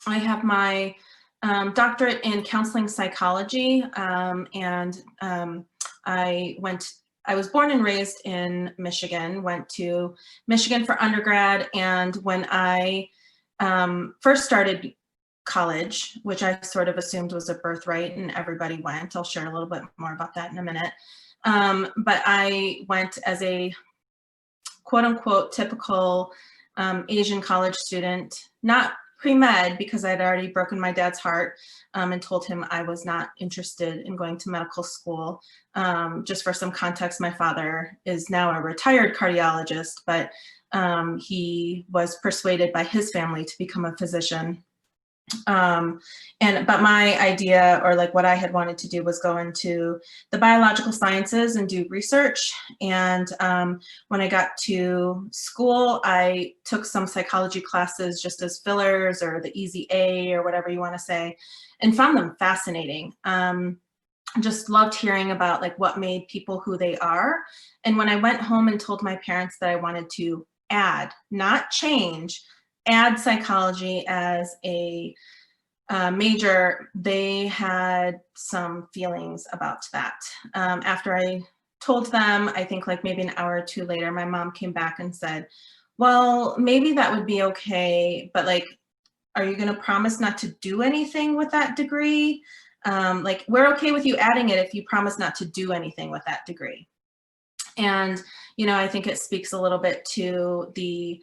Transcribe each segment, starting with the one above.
I have my doctorate in counseling psychology, and I was born and raised in Michigan, went to Michigan for undergrad, and when I first started college, which I sort of assumed was a birthright and everybody went, I'll share a little bit more about that in a minute, but I went as a quote-unquote typical Asian college student, not pre-med because I'd already broken my dad's heart and told him I was not interested in going to medical school. Just for some context, my father is now a retired cardiologist, but he was persuaded by his family to become a physician. But my idea, or like what I had wanted to do, was go into the biological sciences and do research. And when I got to school, I took some psychology classes just as fillers or the easy A or whatever you want to say, and found them fascinating. Just loved hearing about like what made people who they are. And when I went home and told my parents that I wanted to add, not change, add psychology as a major, they had some feelings about that. After I told them, I think like maybe an hour or two later, my mom came back and said, well, maybe that would be okay, but like, are you going to promise not to do anything with that degree? Like, we're okay with you adding it if you promise not to do anything with that degree. And, you know, I think it speaks a little bit to the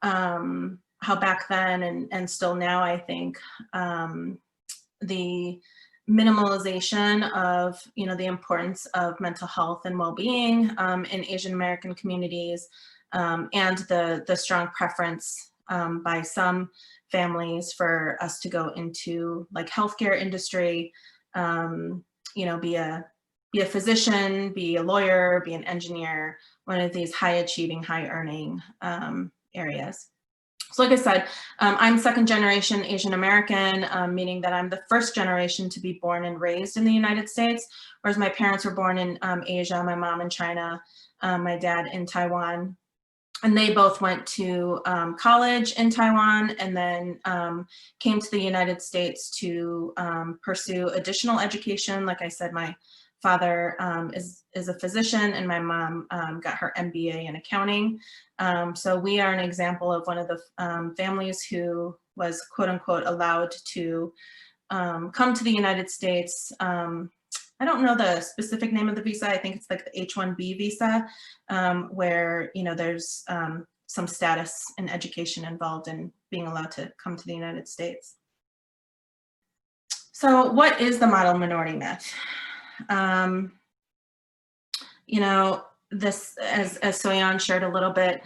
how back then and still now, I think, the minimalization of, you know, the importance of mental health and well-being in Asian American communities, and the strong preference by some families for us to go into like healthcare industry, you know, be a physician, be a lawyer, be an engineer, one of these high achieving, high earning areas. So like I said, I'm second generation Asian American, meaning that I'm the first generation to be born and raised in the United States, whereas my parents were born in Asia, my mom in China, my dad in Taiwan. And they both went to college in Taiwan and then came to the United States to pursue additional education. Like I said, my father is a physician and my mom got her MBA in accounting. So we are an example of one of the families who was quote unquote allowed to come to the United States. I don't know the specific name of the visa. I think it's like the H-1B visa, where, you know, there's some status and education involved in being allowed to come to the United States. So what is the model minority myth? You know, this, as Soyeon shared a little bit,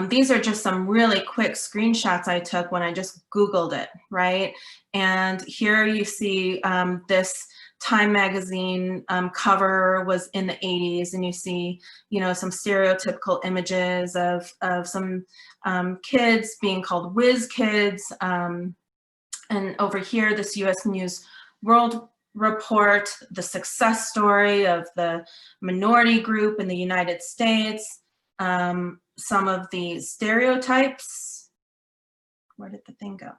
these are just some really quick screenshots I took when I just Googled it, right? And here you see this Time magazine cover was in the 80s, and you see, you know, some stereotypical images of some kids being called whiz kids. And over here, this US News World Report, the success story of the minority group in the United States, some of the stereotypes. Where did the thing go?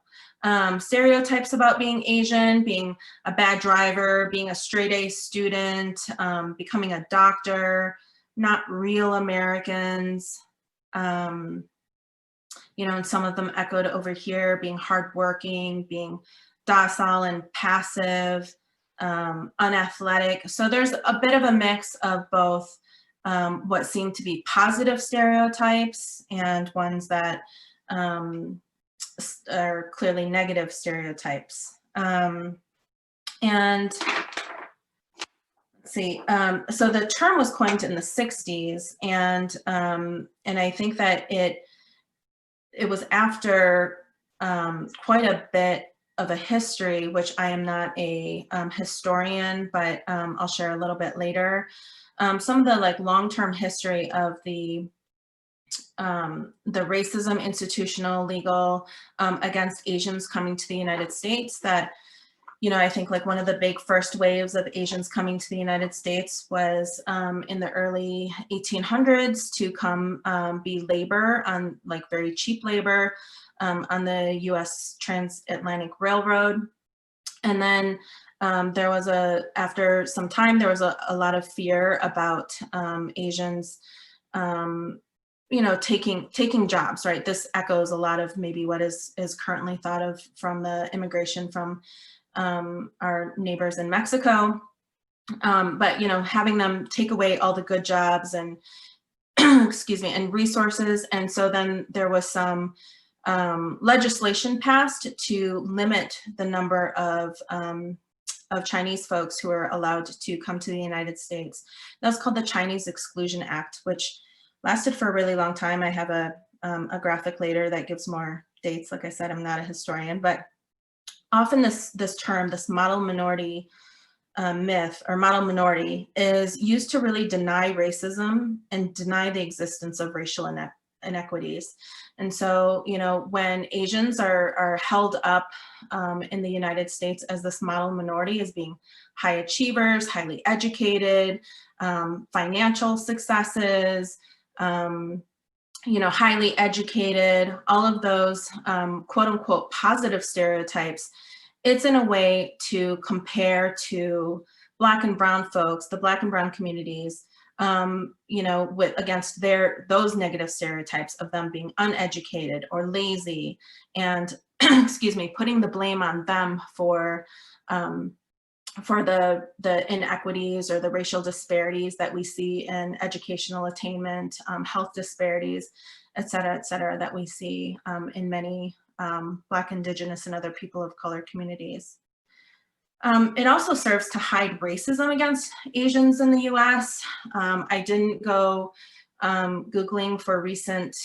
Stereotypes about being Asian, being a bad driver, being a straight A student, becoming a doctor, not real Americans. You know, and some of them echoed over here, being hardworking, being docile and passive, unathletic. So there's a bit of a mix of both what seem to be positive stereotypes and ones that are clearly negative stereotypes. And let's see, so the term was coined in the 60s, and I think that it was after quite a bit of a history, which I am not a historian, but I'll share a little bit later. Some of the like long-term history of the racism, institutional, legal, against Asians coming to the United States that, you know, I think like one of the big first waves of Asians coming to the United States was in the early 1800s to come be labor on like very cheap labor on the US Transatlantic Railroad. And then there was after some time, there was a lot of fear about Asians, you know, taking jobs, right? This echoes a lot of maybe what is currently thought of from the immigration from our neighbors in Mexico. But, you know, having them take away all the good jobs and, excuse me, and resources. And so then there was some legislation passed to limit the number of Chinese folks who are allowed to come to the United States. That's called the Chinese Exclusion Act, which lasted for a really long time. I have a graphic later that gives more dates. Like I said, I'm not a historian, but often this term, this model minority myth or model minority, is used to really deny racism and deny the existence of racial inequities. And so, you know, when Asians are held up in the United States as this model minority as being high achievers, highly educated, financial successes, you know, highly educated, all of those quote unquote positive stereotypes, it's in a way to compare to Black and brown folks, the Black and brown communities, you know, against those negative stereotypes of them being uneducated or lazy, and excuse me, putting the blame on them for the inequities or the racial disparities that we see in educational attainment, health disparities, et cetera, that we see in many Black, Indigenous, and other people of color communities. It also serves to hide racism against Asians in the US. I didn't go Googling for recent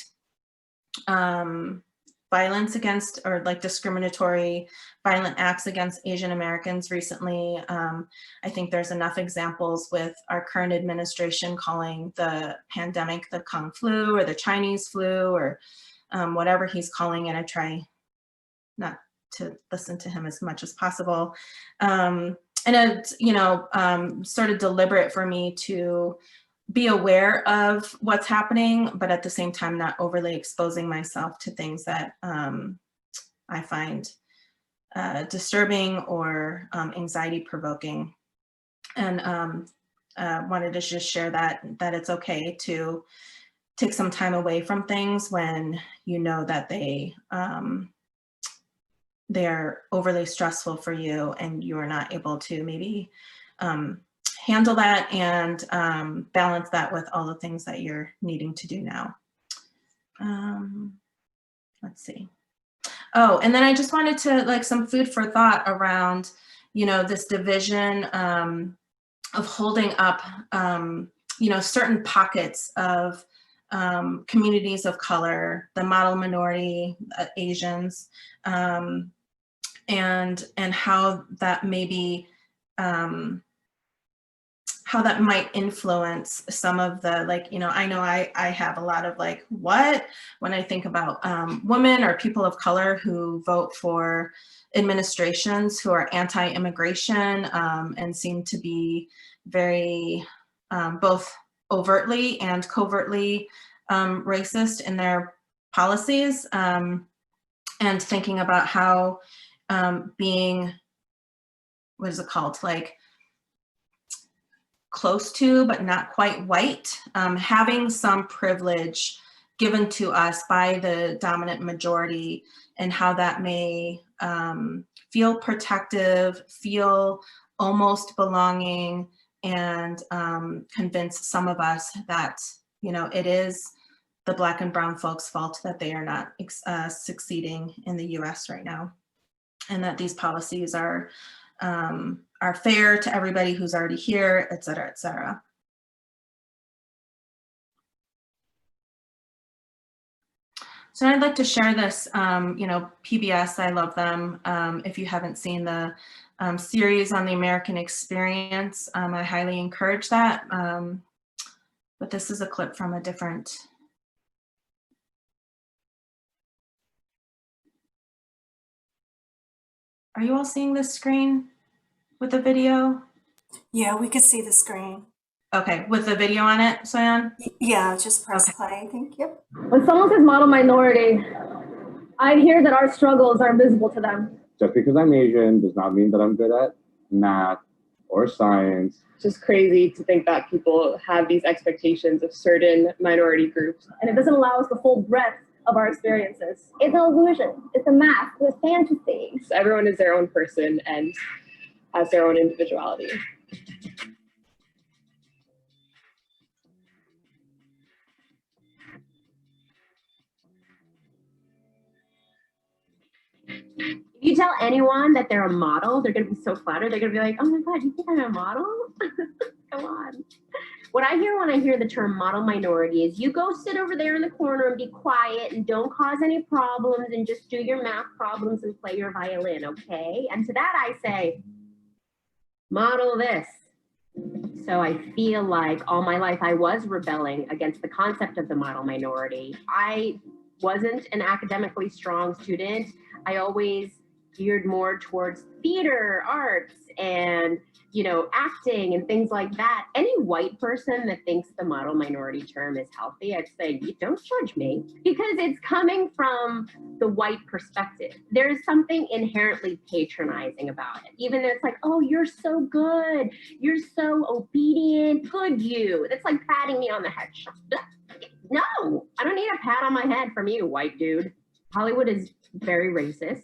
violence against, or like discriminatory violent acts against Asian Americans recently. I think there's enough examples with our current administration calling the pandemic the Kung flu or the Chinese flu or whatever he's calling it. I try not to listen to him as much as possible. And it's, you know, sort of deliberate for me to be aware of what's happening, but at the same time, not overly exposing myself to things that I find disturbing or anxiety provoking. And wanted to just share that it's okay to take some time away from things when you know that they're overly stressful for you and you are not able to maybe handle that and balance that with all the things that you're needing to do now. Let's see. Oh, and then I just wanted to, like, some food for thought around, you know, this division of holding up, you know, certain pockets of communities of color, the model minority, Asians, and how that maybe, how that might influence some of the, like, you know I have a lot of like, what, when I think about women or people of color who vote for administrations who are anti-immigration and seem to be very both overtly and covertly racist in their policies, and thinking about how being, what is it called, like close to but not quite white, having some privilege given to us by the dominant majority, and how that may feel protective, feel almost belonging, and convince some of us that, you know, it is the Black and brown folks' fault that they are not succeeding in the US right now, and that these policies are fair to everybody who's already here, et cetera, et cetera. So I'd like to share this, you know, PBS, I love them. If you haven't seen the series on the American experience, I highly encourage that. But this is a clip from a different. Are you all seeing this screen with the video? Yeah, we could see the screen. Okay, with the video on it, Soyan? Yeah, just press play, I think. Yep. When someone says model minority, I hear that our struggles are invisible to them. Just because I'm Asian does not mean that I'm good at math or science. It's just crazy to think that people have these expectations of certain minority groups. And it doesn't allow us the full breadth of our experiences. It's an illusion. It's a mask. It's a fantasy. So everyone is their own person and has their own individuality. If you tell anyone that they're a model, they're going to be so flattered. They're going to be like, oh my God, you think I'm a model? Come on. What I hear when I hear the term model minority is you go sit over there in the corner and be quiet and don't cause any problems and just do your math problems and play your violin, okay? And to that I say, model this. So I feel like all my life I was rebelling against the concept of the model minority. I wasn't an academically strong student. I always geared more towards theater, arts, and acting and things like that. Any white person that thinks the model minority term is healthy, I'd say, you don't judge me, because it's coming from the white perspective. There's something inherently patronizing about it, even though it's like, oh, you're so good, you're so obedient, good you. That's like patting me on the head. No, I don't need a pat on my head from you, white dude. Hollywood is very racist.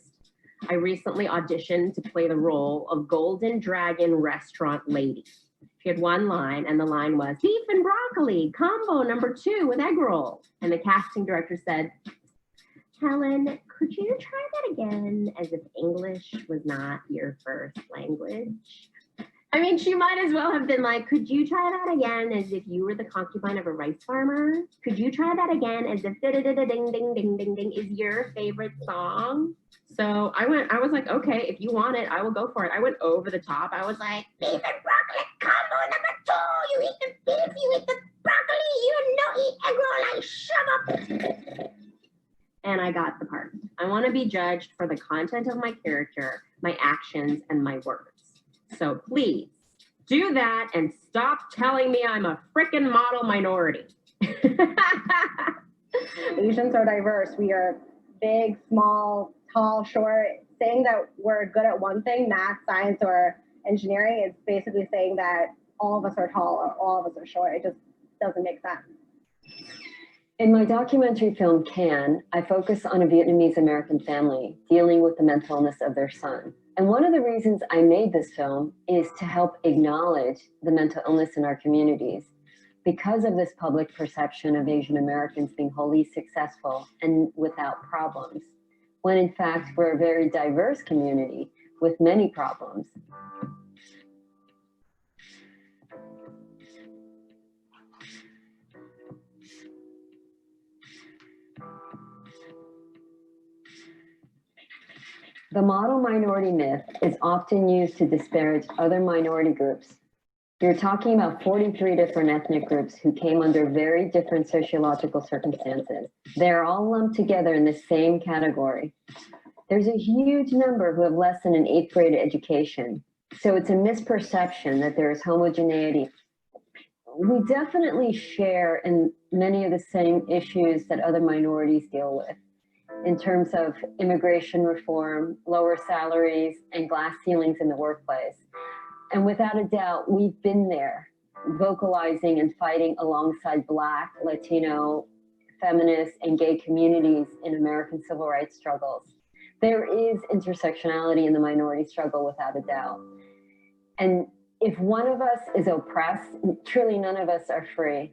I recently auditioned to play the role of Golden Dragon Restaurant Lady. She had one line, and the line was, beef and broccoli, combo number 2 with egg roll. And the casting director said, Helen, could you try that again as if English was not your first language? I mean, she might as well have been like, could you try that again as if you were the concubine of a rice farmer? Could you try that again as if ding ding ding ding ding is your favorite song? So I was like, okay, if you want it, I will go for it. I went over the top. I was like, beef and broccoli combo number 2. You eat the beef, you eat the broccoli, you no eat egg roll, I shove up. And I got the part. I want to be judged for the content of my character, my actions, and my words. So please do that and stop telling me I'm a frickin' model minority. Asians are diverse. We are big, small, tall, short. Saying that we're good at one thing, math, science, or engineering, is basically saying that all of us are tall or all of us are short. It just doesn't make sense. In my documentary film, Can, I focus on a Vietnamese American family dealing with the mental illness of their son. And one of the reasons I made this film is to help acknowledge the mental illness in our communities because of this public perception of Asian Americans being wholly successful and without problems, when in fact we're a very diverse community with many problems. The model minority myth is often used to disparage other minority groups. You're talking about 43 different ethnic groups who came under very different sociological circumstances. They're all lumped together in the same category. There's a huge number who have less than an 8th grade education. So it's a misperception that there is homogeneity. We definitely share in many of the same issues that other minorities deal with, in terms of immigration reform, lower salaries, and glass ceilings in the workplace. And without a doubt, we've been there, vocalizing and fighting alongside Black, Latino, feminist, and gay communities in American civil rights struggles. There is intersectionality in the minority struggle without a doubt. And if one of us is oppressed, truly none of us are free.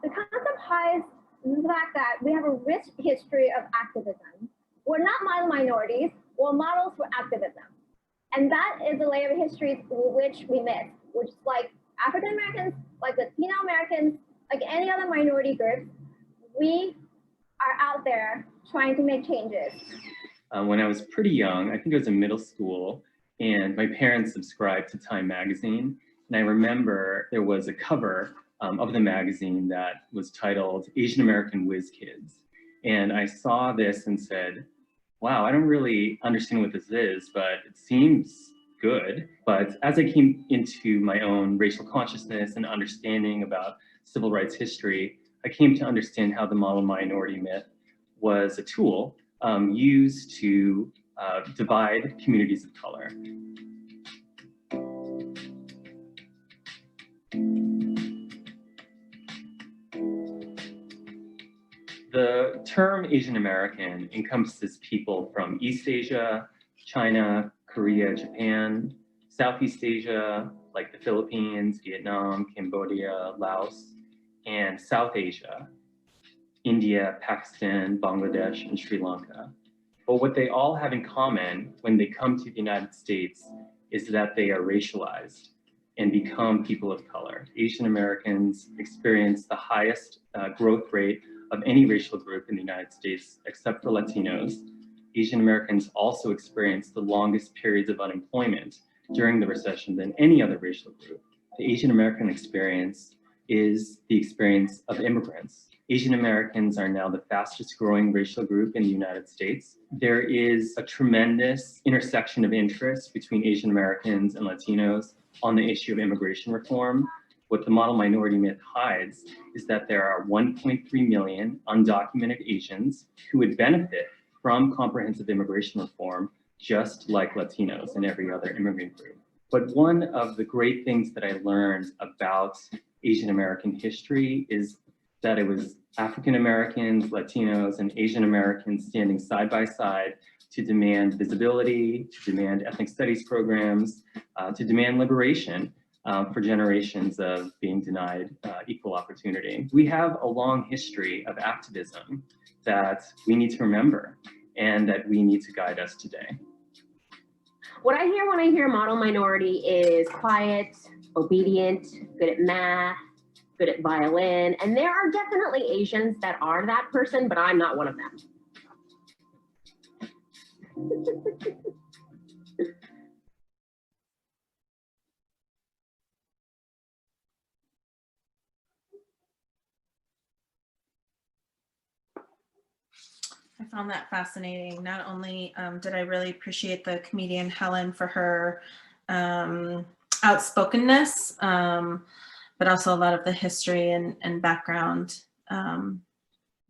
The concept hides the fact that we have a rich history of activism. We're not model minorities, we're models for activism. And that is a layer of history which we miss, which is like African Americans, like Latino Americans, like any other minority group, we are out there trying to make changes. When I was pretty young, I think I was in middle school, and my parents subscribed to Time magazine. And I remember there was a cover of the magazine that was titled Asian American Whiz Kids. And I saw this and said, wow, I don't really understand what this is, but it seems good. But as I came into my own racial consciousness and understanding about civil rights history, I came to understand how the model minority myth was a tool used to divide communities of color. The term Asian American encompasses people from East Asia, China, Korea, Japan, Southeast Asia, like the Philippines, Vietnam, Cambodia, Laos, and South Asia, India, Pakistan, Bangladesh, and Sri Lanka. But what they all have in common when they come to the United States is that they are racialized and become people of color. Asian Americans experience the highest growth rate of any racial group in the United States, except for Latinos. Asian Americans also experience the longest periods of unemployment during the recession than any other racial group. The Asian American experience is the experience of immigrants. Asian Americans are now the fastest growing racial group in the United States. There is a tremendous intersection of interest between Asian Americans and Latinos on the issue of immigration reform. What the model minority myth hides is that there are 1.3 million undocumented Asians who would benefit from comprehensive immigration reform, just like Latinos and every other immigrant group. But one of the great things that I learned about Asian American history is that it was African Americans, Latinos, and Asian Americans standing side by side to demand visibility, to demand ethnic studies programs, to demand liberation for generations of being denied equal opportunity. We have a long history of activism that we need to remember and that we need to guide us today. What I hear when I hear model minority is quiet, obedient, good at math, good at violin, and there are definitely Asians that are that person, but I'm not one of them. I found that fascinating. Not only did I really appreciate the comedian Helen for her outspokenness, but also a lot of the history and background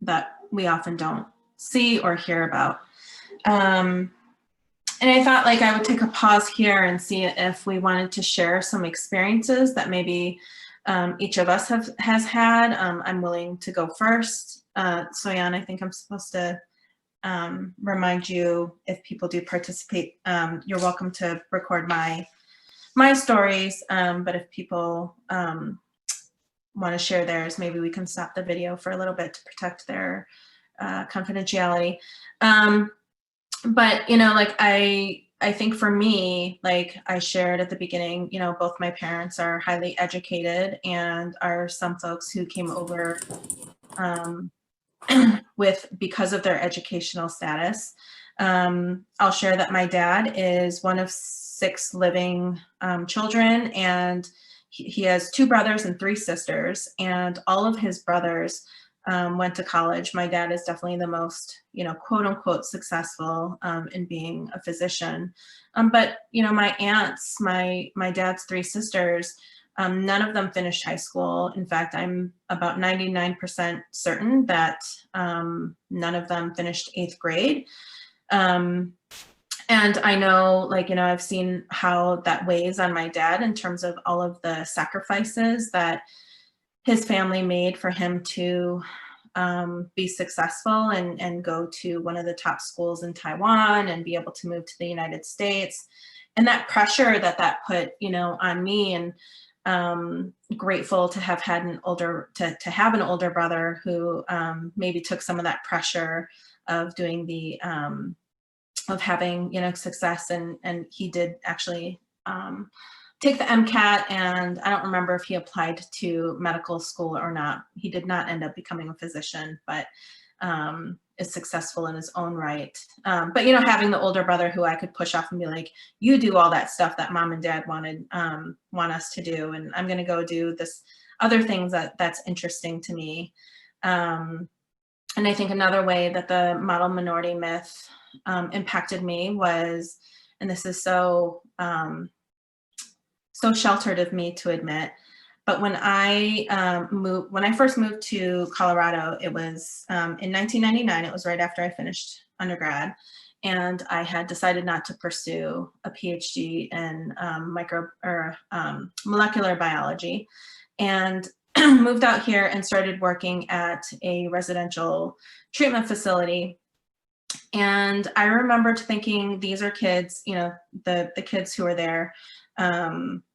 that we often don't see or hear about. And I thought like I would take a pause here and see if we wanted to share some experiences that maybe each of us has had. I'm willing to go first. Soyan, I think I'm supposed to remind you if people do participate, you're welcome to record my stories, but if people want to share theirs, maybe we can stop the video for a little bit to protect their confidentiality. But, you know, like I think for me, like I shared at the beginning, you know, both my parents are highly educated and are some folks who came over because of their educational status. I'll share that my dad is one of 6 living children, and he has 2 brothers and 3 sisters, and all of his brothers went to college. My dad is definitely the most, you know, quote unquote successful in being a physician. But, you know, my aunts, my dad's 3 sisters, none of them finished high school. In fact, I'm about 99% certain that none of them finished 8th grade. And I know, like, you know, I've seen how that weighs on my dad in terms of all of the sacrifices that his family made for him to be successful and go to one of the top schools in Taiwan and be able to move to the United States. And that pressure that put, you know, on me, and grateful to have had an older brother who maybe took some of that pressure of doing the of having, you know, success, and he did actually take the MCAT, and I don't remember if he applied to medical school or not. He did not end up becoming a physician, but is successful in his own right. But, you know, having the older brother who I could push off and be like, you do all that stuff that mom and dad want us to do, and I'm going to go do this other things that's interesting to me. And I think another way that the model minority myth impacted me was, and this is so sheltered of me to admit, But when I first moved to Colorado, it was in 1999. It was right after I finished undergrad, and I had decided not to pursue a PhD in molecular biology, and moved out here and started working at a residential treatment facility. And I remember thinking, these are kids, you know, the kids who are there,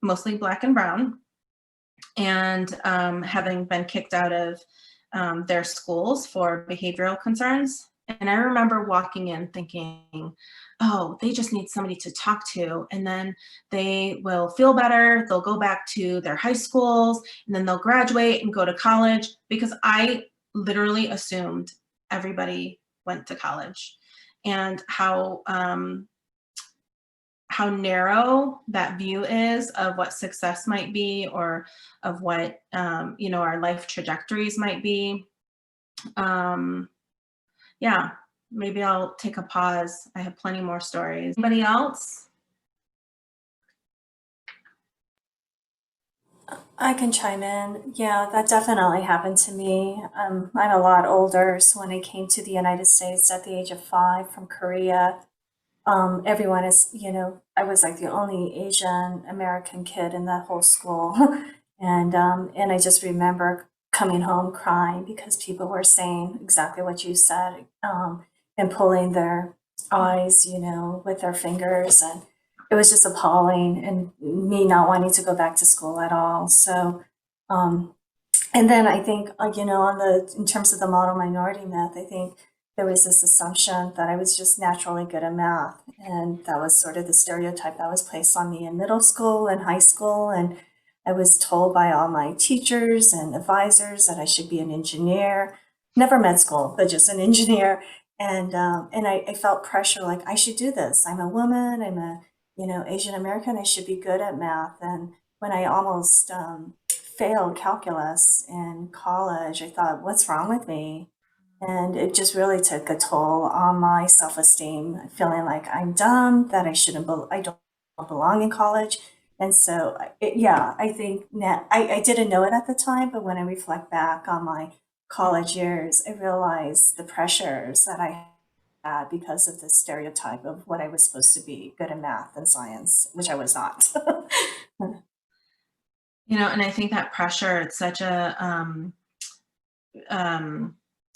mostly Black and brown, and having been kicked out of their schools for behavioral concerns. And I remember walking in thinking, oh, they just need somebody to talk to, and then they will feel better. They'll go back to their high schools, and then they'll graduate and go to college, because I literally assumed everybody went to college, and how narrow that view is of what success might be, or of what you know, our life trajectories might be. Yeah, maybe I'll take a pause. I have plenty more stories. Anybody else? I can chime in. Yeah, that definitely happened to me. I'm a lot older, so when I came to the United States at the age of 5 from Korea, everyone is, you know, I was like the only Asian American kid in that whole school. And I just remember coming home crying because people were saying exactly what you said, and pulling their eyes, you know, with their fingers. And it was just appalling, and me not wanting to go back to school at all. So, and then I think, you know, in terms of the model minority myth, I think there was this assumption that I was just naturally good at math. And that was sort of the stereotype that was placed on me in middle school and high school. And I was told by all my teachers and advisors that I should be an engineer. Never med school, but just an engineer. And I felt pressure, like I should do this. I'm a woman, I'm a, you know, Asian American, I should be good at math. And when I almost failed calculus in college, I thought, what's wrong with me? And it just really took a toll on my self-esteem, feeling like I'm dumb, that I don't belong in college. And so, yeah, I think I didn't know it at the time, but when I reflect back on my college years, I realized the pressures that I had because of the stereotype of what I was supposed to be, good at math and science, which I was not. You know, and I think that pressure, it's such a,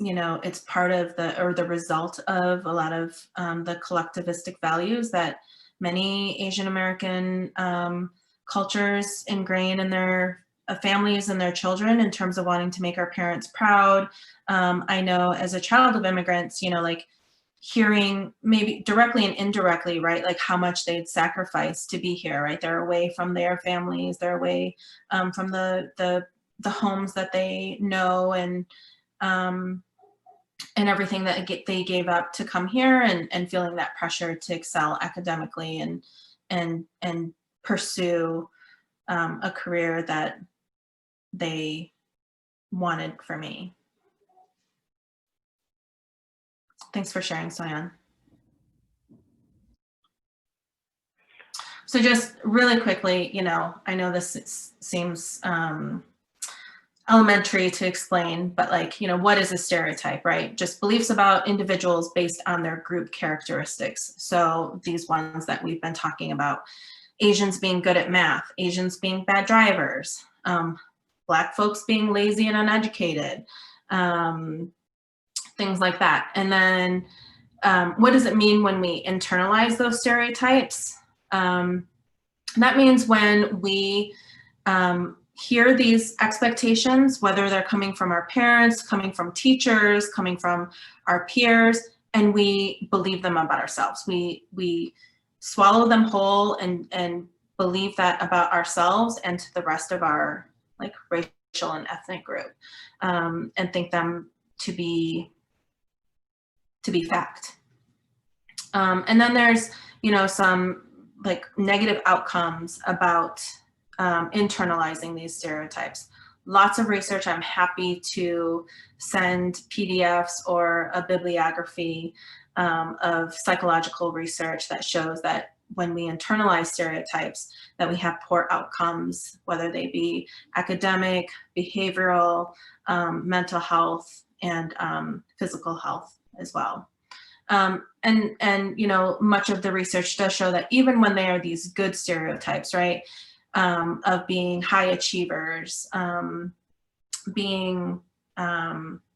you know, it's part of the result of a lot of the collectivistic values that many Asian American cultures ingrain in their families and their children, in terms of wanting to make our parents proud. I know as a child of immigrants, you know, like hearing maybe directly and indirectly, right, like how much they'd sacrifice to be here, right? They're away from their families, they're away from the homes that they know, and everything that they gave up to come here, and feeling that pressure to excel academically and pursue a career that they wanted for me. Thanks for sharing, Soyan. So just really quickly, you know, I know this seems elementary to explain, but like, you know, what is a stereotype, right? Just beliefs about individuals based on their group characteristics. So these ones that we've been talking about, Asians being good at math, Asians being bad drivers, Black folks being lazy and uneducated, things like that. And then what does it mean when we internalize those stereotypes? That means when we hear these expectations, whether they're coming from our parents, coming from teachers, coming from our peers, and we believe them about ourselves. We swallow them whole and believe that about ourselves and to the rest of our like racial and ethnic group, and think them to be fact. And then there's, you know, some like negative outcomes about internalizing these stereotypes. Lots of research. I'm happy to send PDFs or a bibliography of psychological research that shows that when we internalize stereotypes, that we have poor outcomes, whether they be academic, behavioral, mental health, and physical health as well. And you know, much of the research does show that even when they are these good stereotypes, right, of being high achievers, being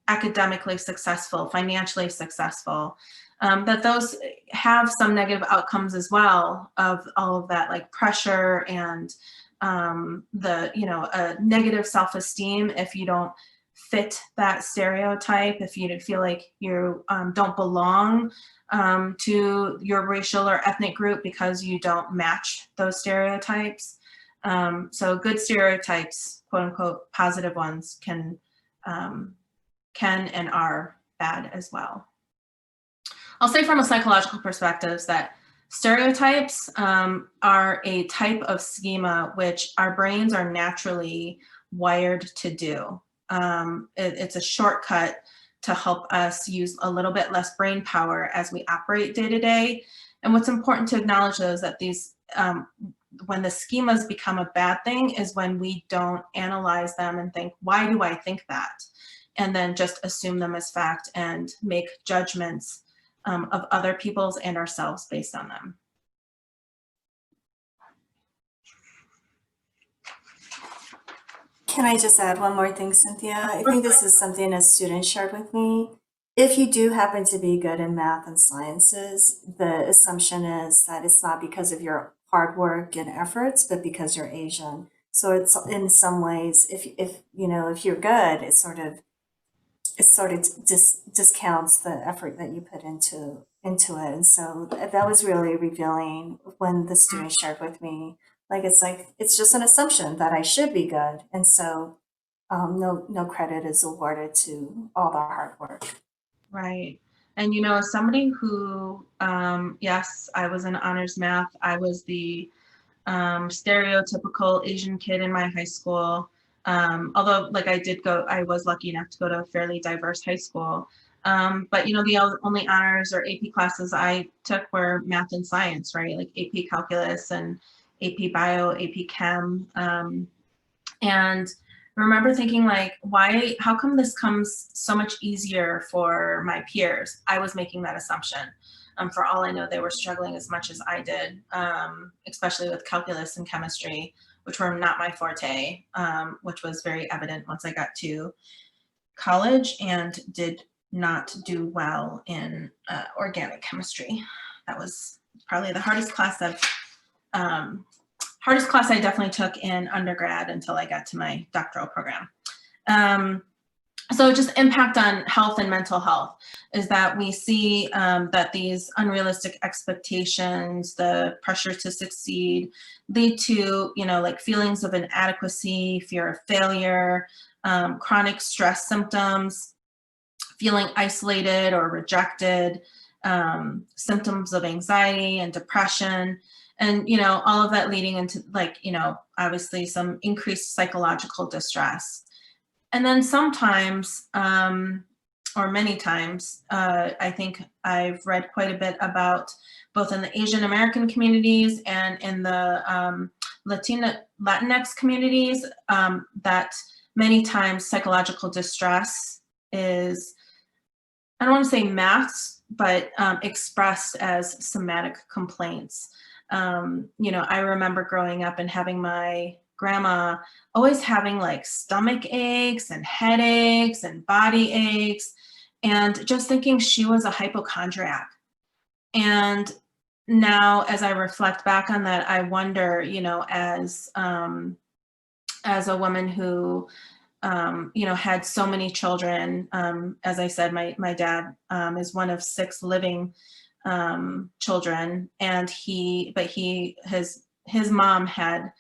academically successful, financially successful, that those have some negative outcomes as well, of all of that, like pressure and the, you know, a negative self-esteem if you don't fit that stereotype, if you feel like you don't belong to your racial or ethnic group because you don't match those stereotypes. So good stereotypes, quote unquote, positive ones can and are bad as well. I'll say from a psychological perspective that stereotypes are a type of schema which our brains are naturally wired to do. It's a shortcut to help us use a little bit less brain power as we operate day to day. And what's important to acknowledge though is that these, when the schemas become a bad thing is when we don't analyze them and think, why do I think that? And then just assume them as fact and make judgments of other people's and ourselves based on them. Can I just add one more thing, Cynthia? I think this is something a student shared with me. If you do happen to be good in math and sciences, the assumption is that it's not because of your hard work and efforts, but because you're Asian. So it's in some ways, if you know, if you're good, it sort of discounts the effort that you put into it. And so that was really revealing when the student shared with me. Like it's just an assumption that I should be good, and so no credit is awarded to all the hard work. Right. And you know, as somebody who, yes, I was in honors math. I was the stereotypical Asian kid in my high school. Although, like, I was lucky enough to go to a fairly diverse high school. But you know, the only honors or AP classes I took were math and science, right? Like AP Calculus and AP Bio, AP Chem. And I remember thinking, like, how come this comes so much easier for my peers? I was making that assumption. For all I know, they were struggling as much as I did, especially with calculus and chemistry, which were not my forte, which was very evident once I got to college and did not do well in organic chemistry. That was probably the hardest class I definitely took in undergrad until I got to my doctoral program. So just impact on health and mental health is that we see that these unrealistic expectations, the pressure to succeed, lead to, you know, like feelings of inadequacy, fear of failure, chronic stress symptoms, feeling isolated or rejected, symptoms of anxiety and depression. And, you know, all of that leading into, like, you know, obviously some increased psychological distress. And then sometimes, or many times, I think I've read quite a bit about both in the Asian American communities and in the Latinx communities, that many times psychological distress is, I don't want to say masked, but expressed as somatic complaints. You know, I remember growing up and having my grandma always having like stomach aches and headaches and body aches, and just thinking she was a hypochondriac. And now as I reflect back on that, I wonder, you know, as a woman who you know, had so many children, as I said, my dad is one of 6 living children, and his mom had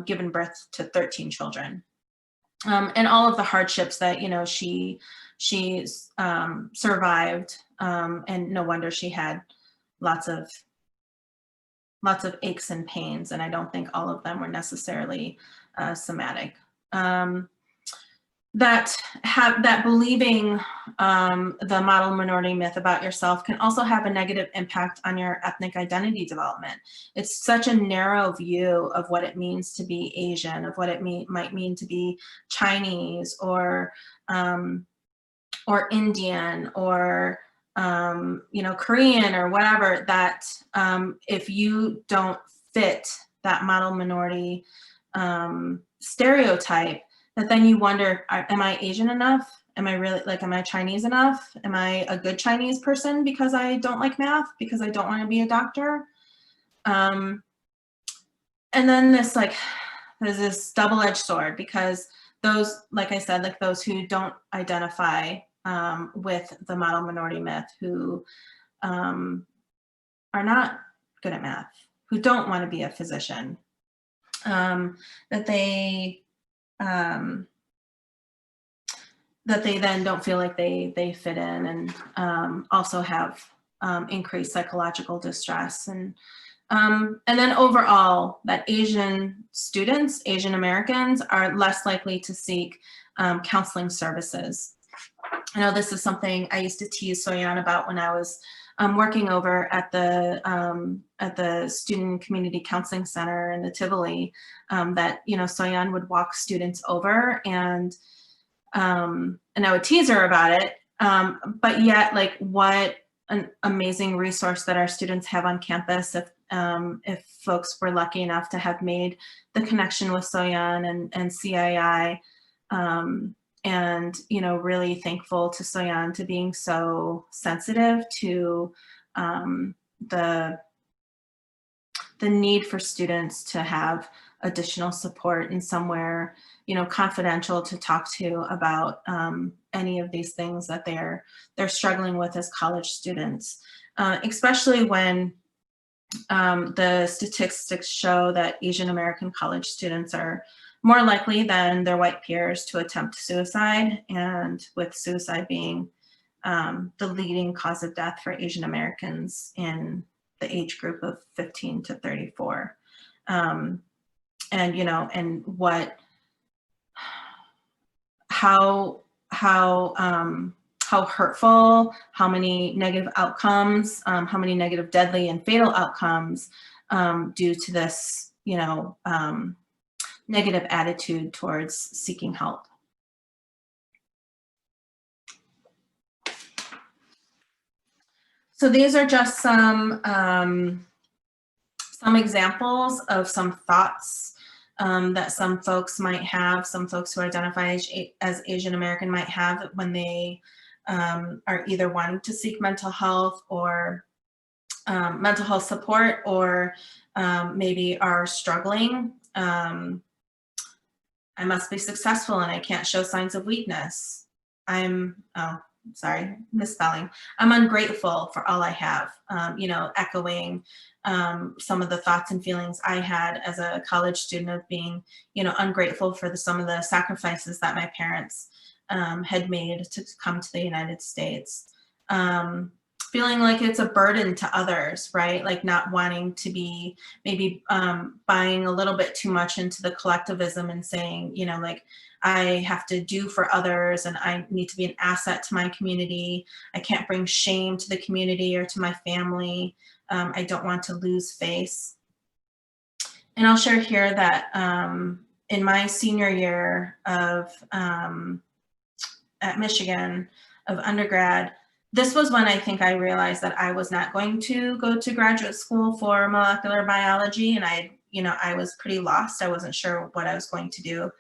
given birth to 13 children, and all of the hardships that, you know, she survived, and no wonder she had lots of aches and pains, and I don't think all of them were necessarily somatic. that believing the model minority myth about yourself can also have a negative impact on your ethnic identity development. It's such a narrow view of what it means to be Asian, of what it might mean to be Chinese or Indian or Korean or whatever, that if you don't fit that model minority stereotype, that then you wonder, am I Asian enough? Am I really, like, am I Chinese enough? Am I a good Chinese person because I don't like math, because I don't want to be a doctor? And then there's this double-edged sword, because those, like I said, like those who don't identify with the model minority myth, who are not good at math, who don't want to be a physician, that they then don't feel like they fit in, and also have increased psychological distress. And then overall, that Asian students, Asian Americans, are less likely to seek counseling services. I know this is something I used to tease Soyan about when I was working over at the Student Community Counseling Center in the Tivoli, that, Soyan would walk students over, and I would tease her about it, but yet, like, what an amazing resource that our students have on campus. If folks were lucky enough to have made the connection with Soyan and CII, and really thankful to Soyan to being so sensitive to the need for students to have additional support and somewhere confidential to talk to about any of these things that they're struggling with as college students, especially when the statistics show that Asian American college students are more likely than their white peers to attempt suicide, and with suicide being the leading cause of death for Asian Americans in the age group of 15 to 34. And how hurtful, how many negative outcomes, how many negative, deadly, and fatal outcomes due to this, negative attitude towards seeking help. So these are just some examples of some thoughts that some folks might have, some folks who identify as Asian American might have when they are either wanting to seek mental health or mental health support, or maybe are struggling. I must be successful and I can't show signs of weakness. Sorry, misspelling. I'm ungrateful for all I have, echoing some of the thoughts and feelings I had as a college student of being, ungrateful for some of the sacrifices that my parents had made to come to the United States. Feeling like it's a burden to others, right? Like not wanting to be maybe buying a little bit too much into the collectivism and saying, like, I have to do for others and I need to be an asset to my community. I can't bring shame to the community or to my family. I don't want to lose face. And I'll share here that in my senior year of at Michigan of undergrad, this was when I think I realized that I was not going to go to graduate school for molecular biology, and I was pretty lost. I wasn't sure what I was going to do.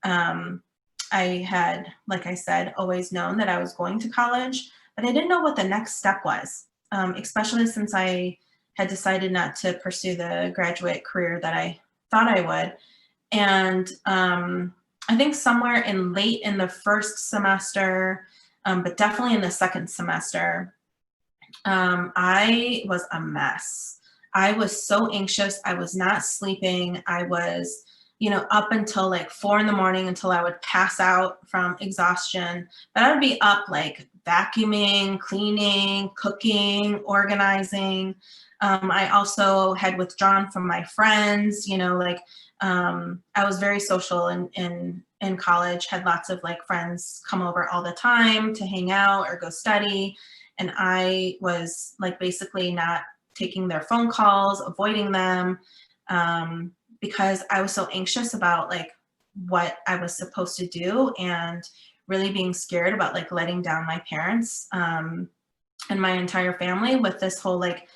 I had, like I said, always known that I was going to college, but I didn't know what the next step was, especially since I had decided not to pursue the graduate career that I thought I would. And I think somewhere late in the first semester, but definitely in the second semester, I was a mess. I was so anxious. I was not sleeping. I was, up until like 4 in the morning until I would pass out from exhaustion. But I would be up like vacuuming, cleaning, cooking, organizing. I also had withdrawn from my friends, you know, like I was very social in college, had lots of like friends come over all the time to hang out or go study. And I was like basically not taking their phone calls, avoiding them, because I was so anxious about like what I was supposed to do and really being scared about like letting down my parents and my entire family with this whole like,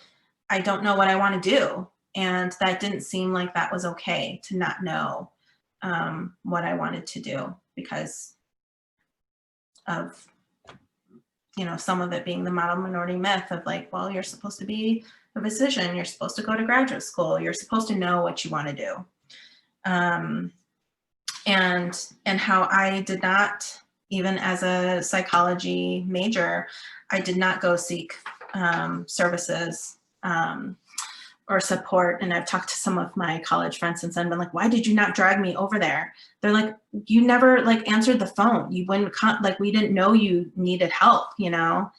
I don't know what I want to do. And that didn't seem like that was okay to not know what I wanted to do because of, you know, some of it being the model minority myth of like, well, you're supposed to be a physician, you're supposed to go to graduate school, you're supposed to know what you want to do. And how I did not, even as a psychology major, I did not go seek services or support. And I've talked to some of my college friends since then, been like, why did you not drag me over there? They're like, you never like answered the phone. You wouldn't like, we didn't know you needed help, you know?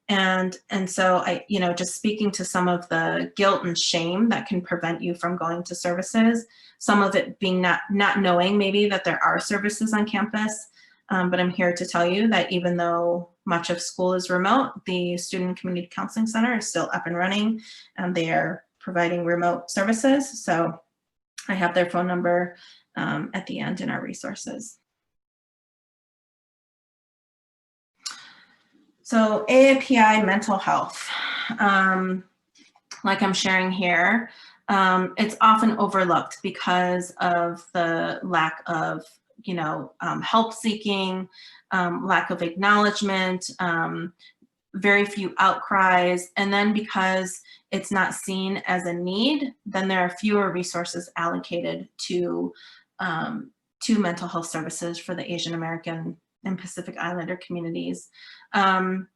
And so I, you know, just speaking to some of the guilt and shame that can prevent you from going to services, some of it being not knowing maybe that there are services on campus. But I'm here to tell you that even though much of school is remote, the Student Community Counseling Center is still up and running, and they are providing remote services. So I have their phone number at the end in our resources. So AAPI mental health, like I'm sharing here, it's often overlooked because of the lack of, you know, help seeking, lack of acknowledgement, very few outcries, and then because it's not seen as a need, then there are fewer resources allocated to mental health services for the Asian American and Pacific Islander communities. And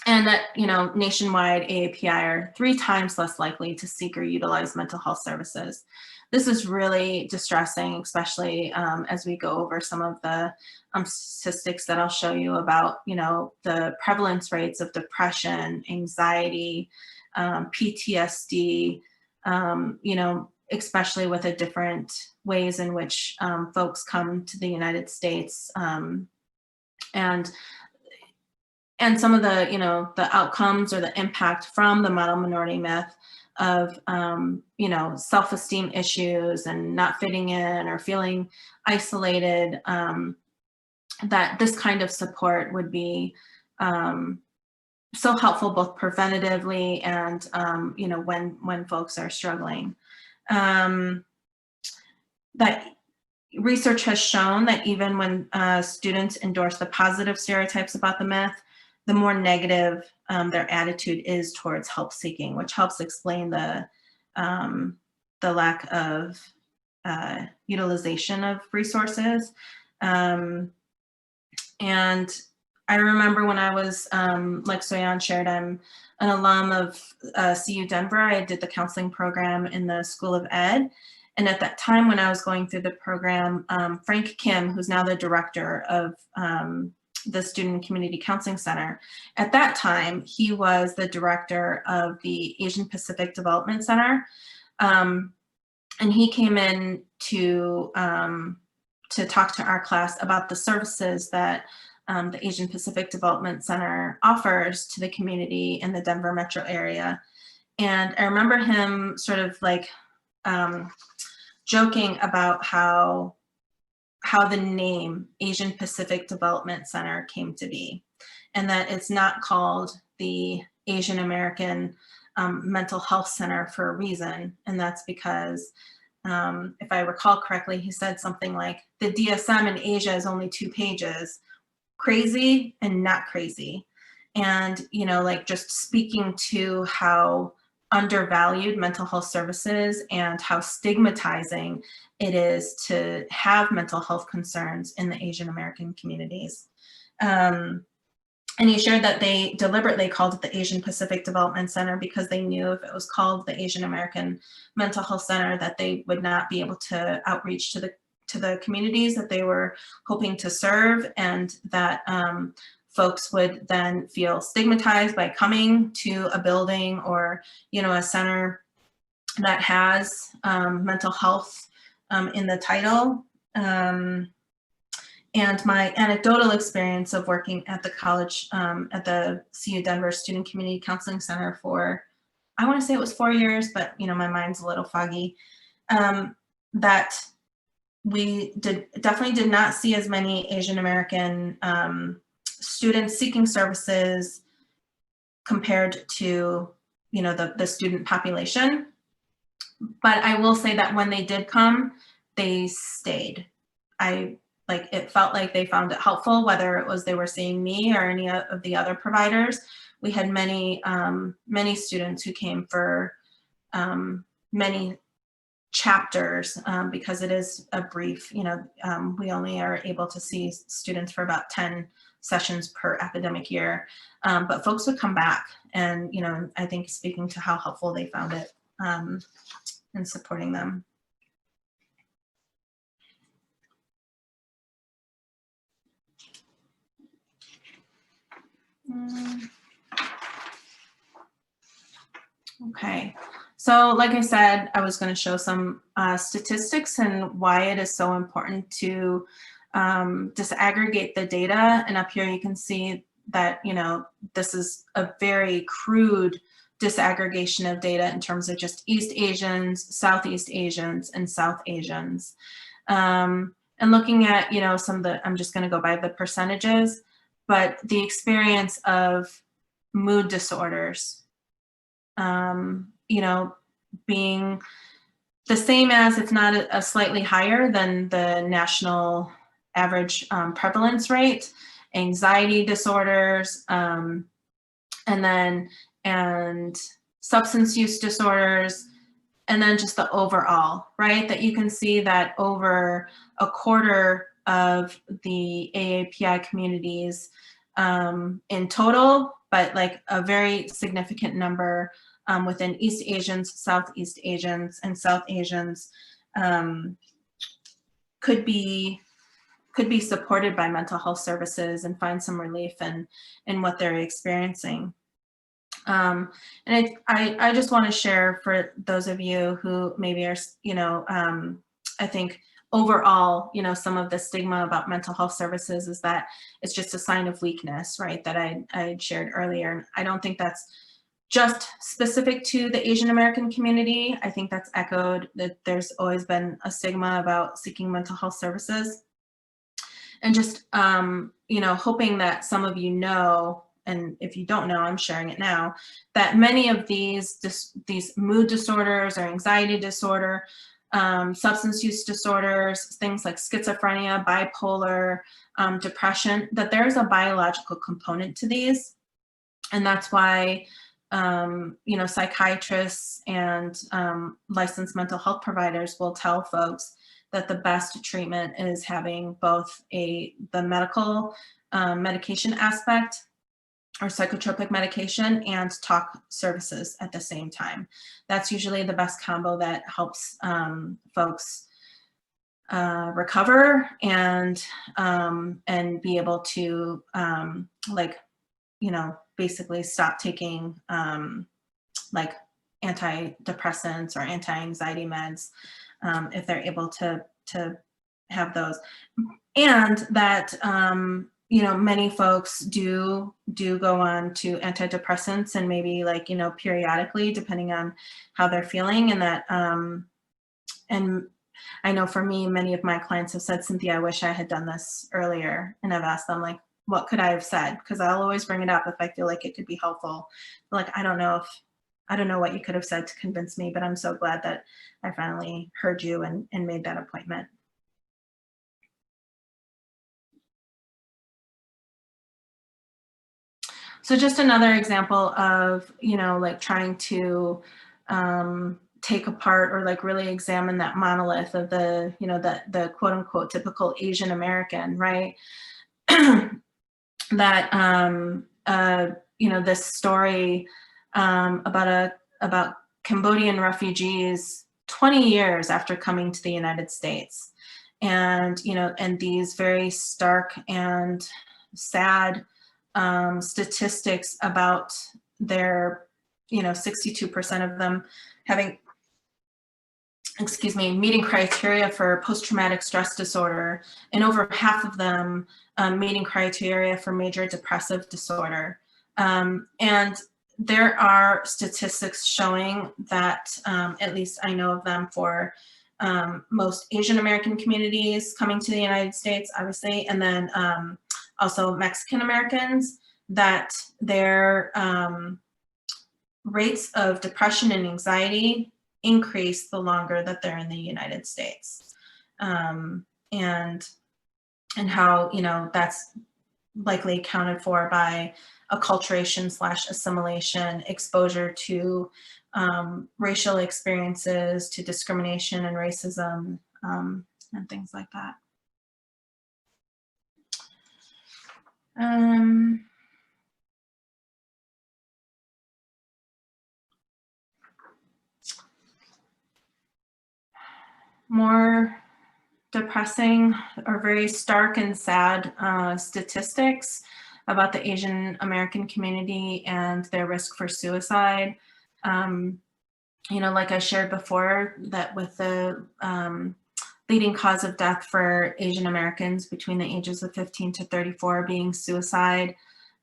that, you know, nationwide AAPI are 3 times less likely to seek or utilize mental health services. This is really distressing, especially as we go over some of the statistics that I'll show you about, you know, the prevalence rates of depression, anxiety, PTSD, you know, especially with the different ways in which folks come to the United States, and some of the, you know, the outcomes or the impact from the model minority myth of, you know, self-esteem issues and not fitting in or feeling isolated, that this kind of support would be so helpful both preventatively and, you know, when folks are struggling. That research has shown that even when students endorse the positive stereotypes about the myth, the more negative their attitude is towards help seeking, which helps explain the lack of utilization of resources. And I remember when I was, like Soyan shared, I'm an alum of CU Denver. I did the counseling program in the School of Ed. And at that time when I was going through the program, Frank Kim, who's now the director of the Student Community Counseling Center, at that time, he was the director of the Asian Pacific Development Center. And he came in to talk to our class about the services that the Asian Pacific Development Center offers to the community in the Denver metro area. And I remember him sort of like joking about how the name Asian Pacific Development Center came to be, and that it's not called the Asian American Mental Health Center for a reason. And that's because, if I recall correctly, he said something like, the DSM in Asia is only 2 pages, crazy and not crazy. And, you know, like just speaking to how undervalued mental health services and how stigmatizing it is to have mental health concerns in the Asian American communities. And he shared that they deliberately called it the Asian Pacific Development Center because they knew if it was called the Asian American Mental Health Center that they would not be able to outreach to the communities that they were hoping to serve, and that folks would then feel stigmatized by coming to a building or, you know, a center that has mental health in the title. And my anecdotal experience of working at the college, at the CU Denver Student Community Counseling Center for, I want to say it was 4 years, but you know, my mind's a little foggy, that we definitely did not see as many Asian American students seeking services compared to, you know, the student population. But I will say that when they did come, they stayed. It felt like they found it helpful, whether it was they were seeing me or any of the other providers. We had many students who came for many chapters because it is a brief, you know, we only are able to see students for about 10 sessions per academic year, but folks would come back, and, you know, I think speaking to how helpful they found it in supporting them. Okay, so like I said, I was going to show some statistics and why it is so important to disaggregate the data. And up here you can see that, you know, this is a very crude disaggregation of data in terms of just East Asians, Southeast Asians, and South Asians. And looking at, you know, some of the, I'm just going to go by the percentages, but the experience of mood disorders, you know, being the same as, if not a slightly higher than the national average prevalence rate, anxiety disorders, and substance use disorders, and then just the overall, right? That you can see that over a quarter of the AAPI communities in total, but like a very significant number within East Asians, Southeast Asians, and South Asians could be supported by mental health services and find some relief in what they're experiencing. And I just want to share for those of you who maybe are, you know, I think overall, you know, some of the stigma about mental health services is that it's just a sign of weakness, right? That I shared earlier. I don't think that's just specific to the Asian American community. I think that's echoed, that there's always been a stigma about seeking mental health services. And just, you know, hoping that some of you know, and if you don't know, I'm sharing it now, that many of these mood disorders or anxiety disorder, substance use disorders, things like schizophrenia, bipolar, depression, that there's a biological component to these. And that's why, you know, psychiatrists and licensed mental health providers will tell folks that the best treatment is having both the medical medication aspect or psychotropic medication and talk services at the same time. That's usually the best combo that helps folks recover and be able to like, you know, basically stop taking like antidepressants or anti-anxiety meds if they're able to have those. And that you know, many folks do go on to antidepressants, and maybe, like, you know, periodically, depending on how they're feeling. And that, and I know for me, many of my clients have said, Cynthia, I wish I had done this earlier. And I've asked them, like, what could I have said? Because I'll always bring it up if I feel like it could be helpful. Like, I don't know what you could have said to convince me, but I'm so glad that I finally heard you and made that appointment. So just another example of, you know, like trying to take apart or like really examine that monolith of the, you know, the quote unquote typical Asian American, right? That, you know, this story about Cambodian refugees 20 years after coming to the United States. And, you know, and these very stark and sad statistics about their, 62% of them having, meeting criteria for post-traumatic stress disorder, and over half of them meeting criteria for major depressive disorder. And there are statistics showing that, at least I know of them, for most Asian American communities coming to the United States, obviously, and then also Mexican Americans, that their rates of depression and anxiety increase the longer that they're in the United States. And how, that's likely accounted for by acculturation/assimilation, exposure to racial experiences, to discrimination and racism, and things like that. More depressing or very stark and sad statistics about the Asian American community and their risk for suicide. Like I shared before, that with the leading cause of death for Asian Americans between the ages of 15 to 34 being suicide.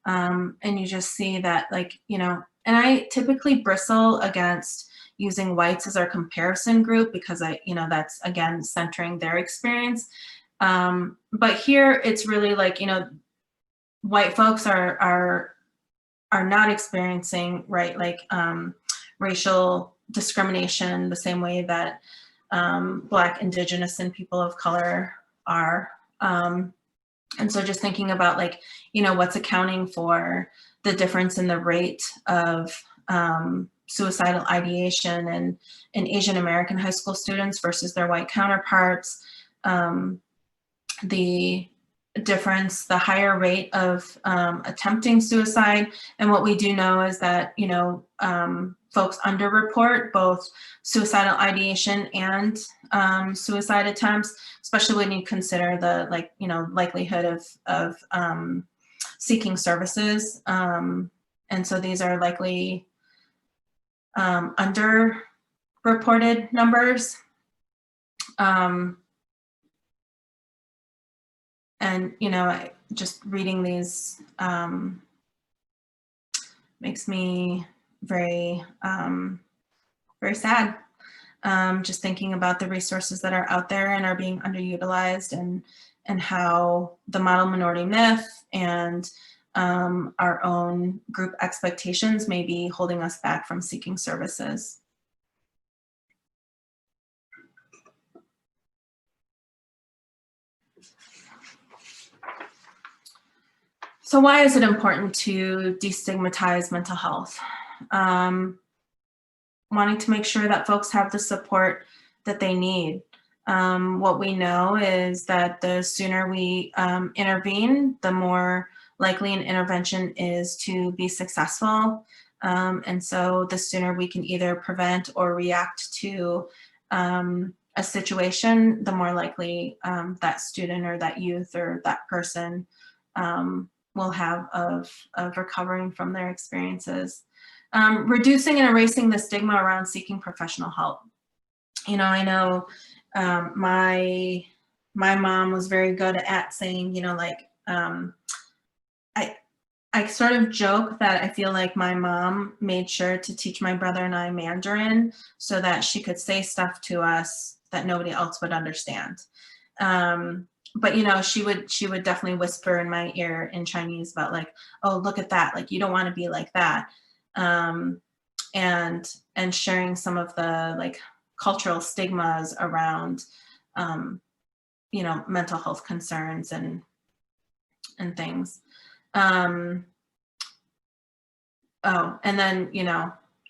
And you just see that, and I typically bristle against using whites as our comparison group because that's, again, centering their experience. But here it's really white folks are not experiencing, right, racial discrimination the same way that Black, Indigenous, and people of color are. And so just thinking about what's accounting for the difference in the rate of suicidal ideation in Asian American high school students versus their white counterparts, the difference, the higher rate of attempting suicide. And what we do know is that, folks underreport both suicidal ideation and suicide attempts, especially when you consider the likelihood of seeking services. And so these are likely underreported numbers. And, just reading these makes me very, very sad. Just thinking about the resources that are out there and are being underutilized, and how the model minority myth and our own group expectations may be holding us back from seeking services. So why is it important to destigmatize mental health? Wanting to make sure that folks have the support that they need. What we know is that the sooner we intervene, the more likely an intervention is to be successful. And so the sooner we can either prevent or react to a situation, the more likely that student or that youth or that person will have of recovering from their experiences. Reducing and erasing the stigma around seeking professional help. I know my mom was very good at saying, I sort of joke that I feel like my mom made sure to teach my brother and I Mandarin so that she could say stuff to us that nobody else would understand. But she would definitely whisper in my ear in Chinese about oh, look at that, you don't want to be like that. And sharing some of the cultural stigmas around mental health concerns and things. Oh, and then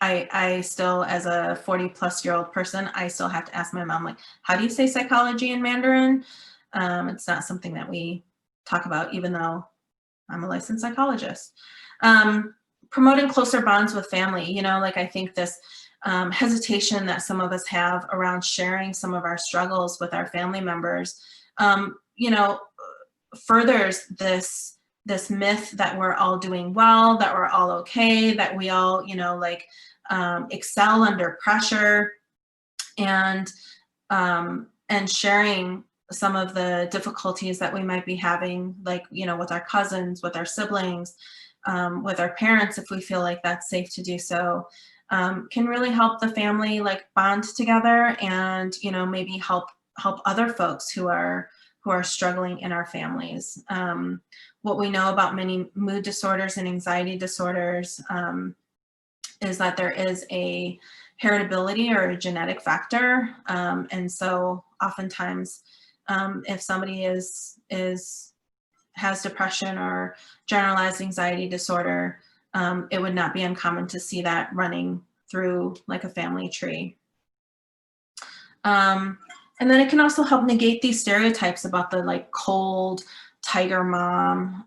I still, as a 40-plus-year-old person, I still have to ask my mom, how do you say psychology in Mandarin? It's not something that we talk about, even though I'm a licensed psychologist. Promoting closer bonds with family, I think this hesitation that some of us have around sharing some of our struggles with our family members, furthers this this myth that we're all doing well, that we're all okay, that we all, you know, like excel under pressure, and sharing some of the difficulties that we might be having, like, you know, with our cousins, with our siblings, with our parents, if we feel like that's safe to do so, can really help the family like bond together, and, you know, maybe help other folks who are struggling in our families. What we know about many mood disorders and anxiety disorders is that there is a heritability or a genetic factor. And so oftentimes, if somebody has depression or generalized anxiety disorder, it would not be uncommon to see that running through like a family tree. And then it can also help negate these stereotypes about the like cold tiger mom,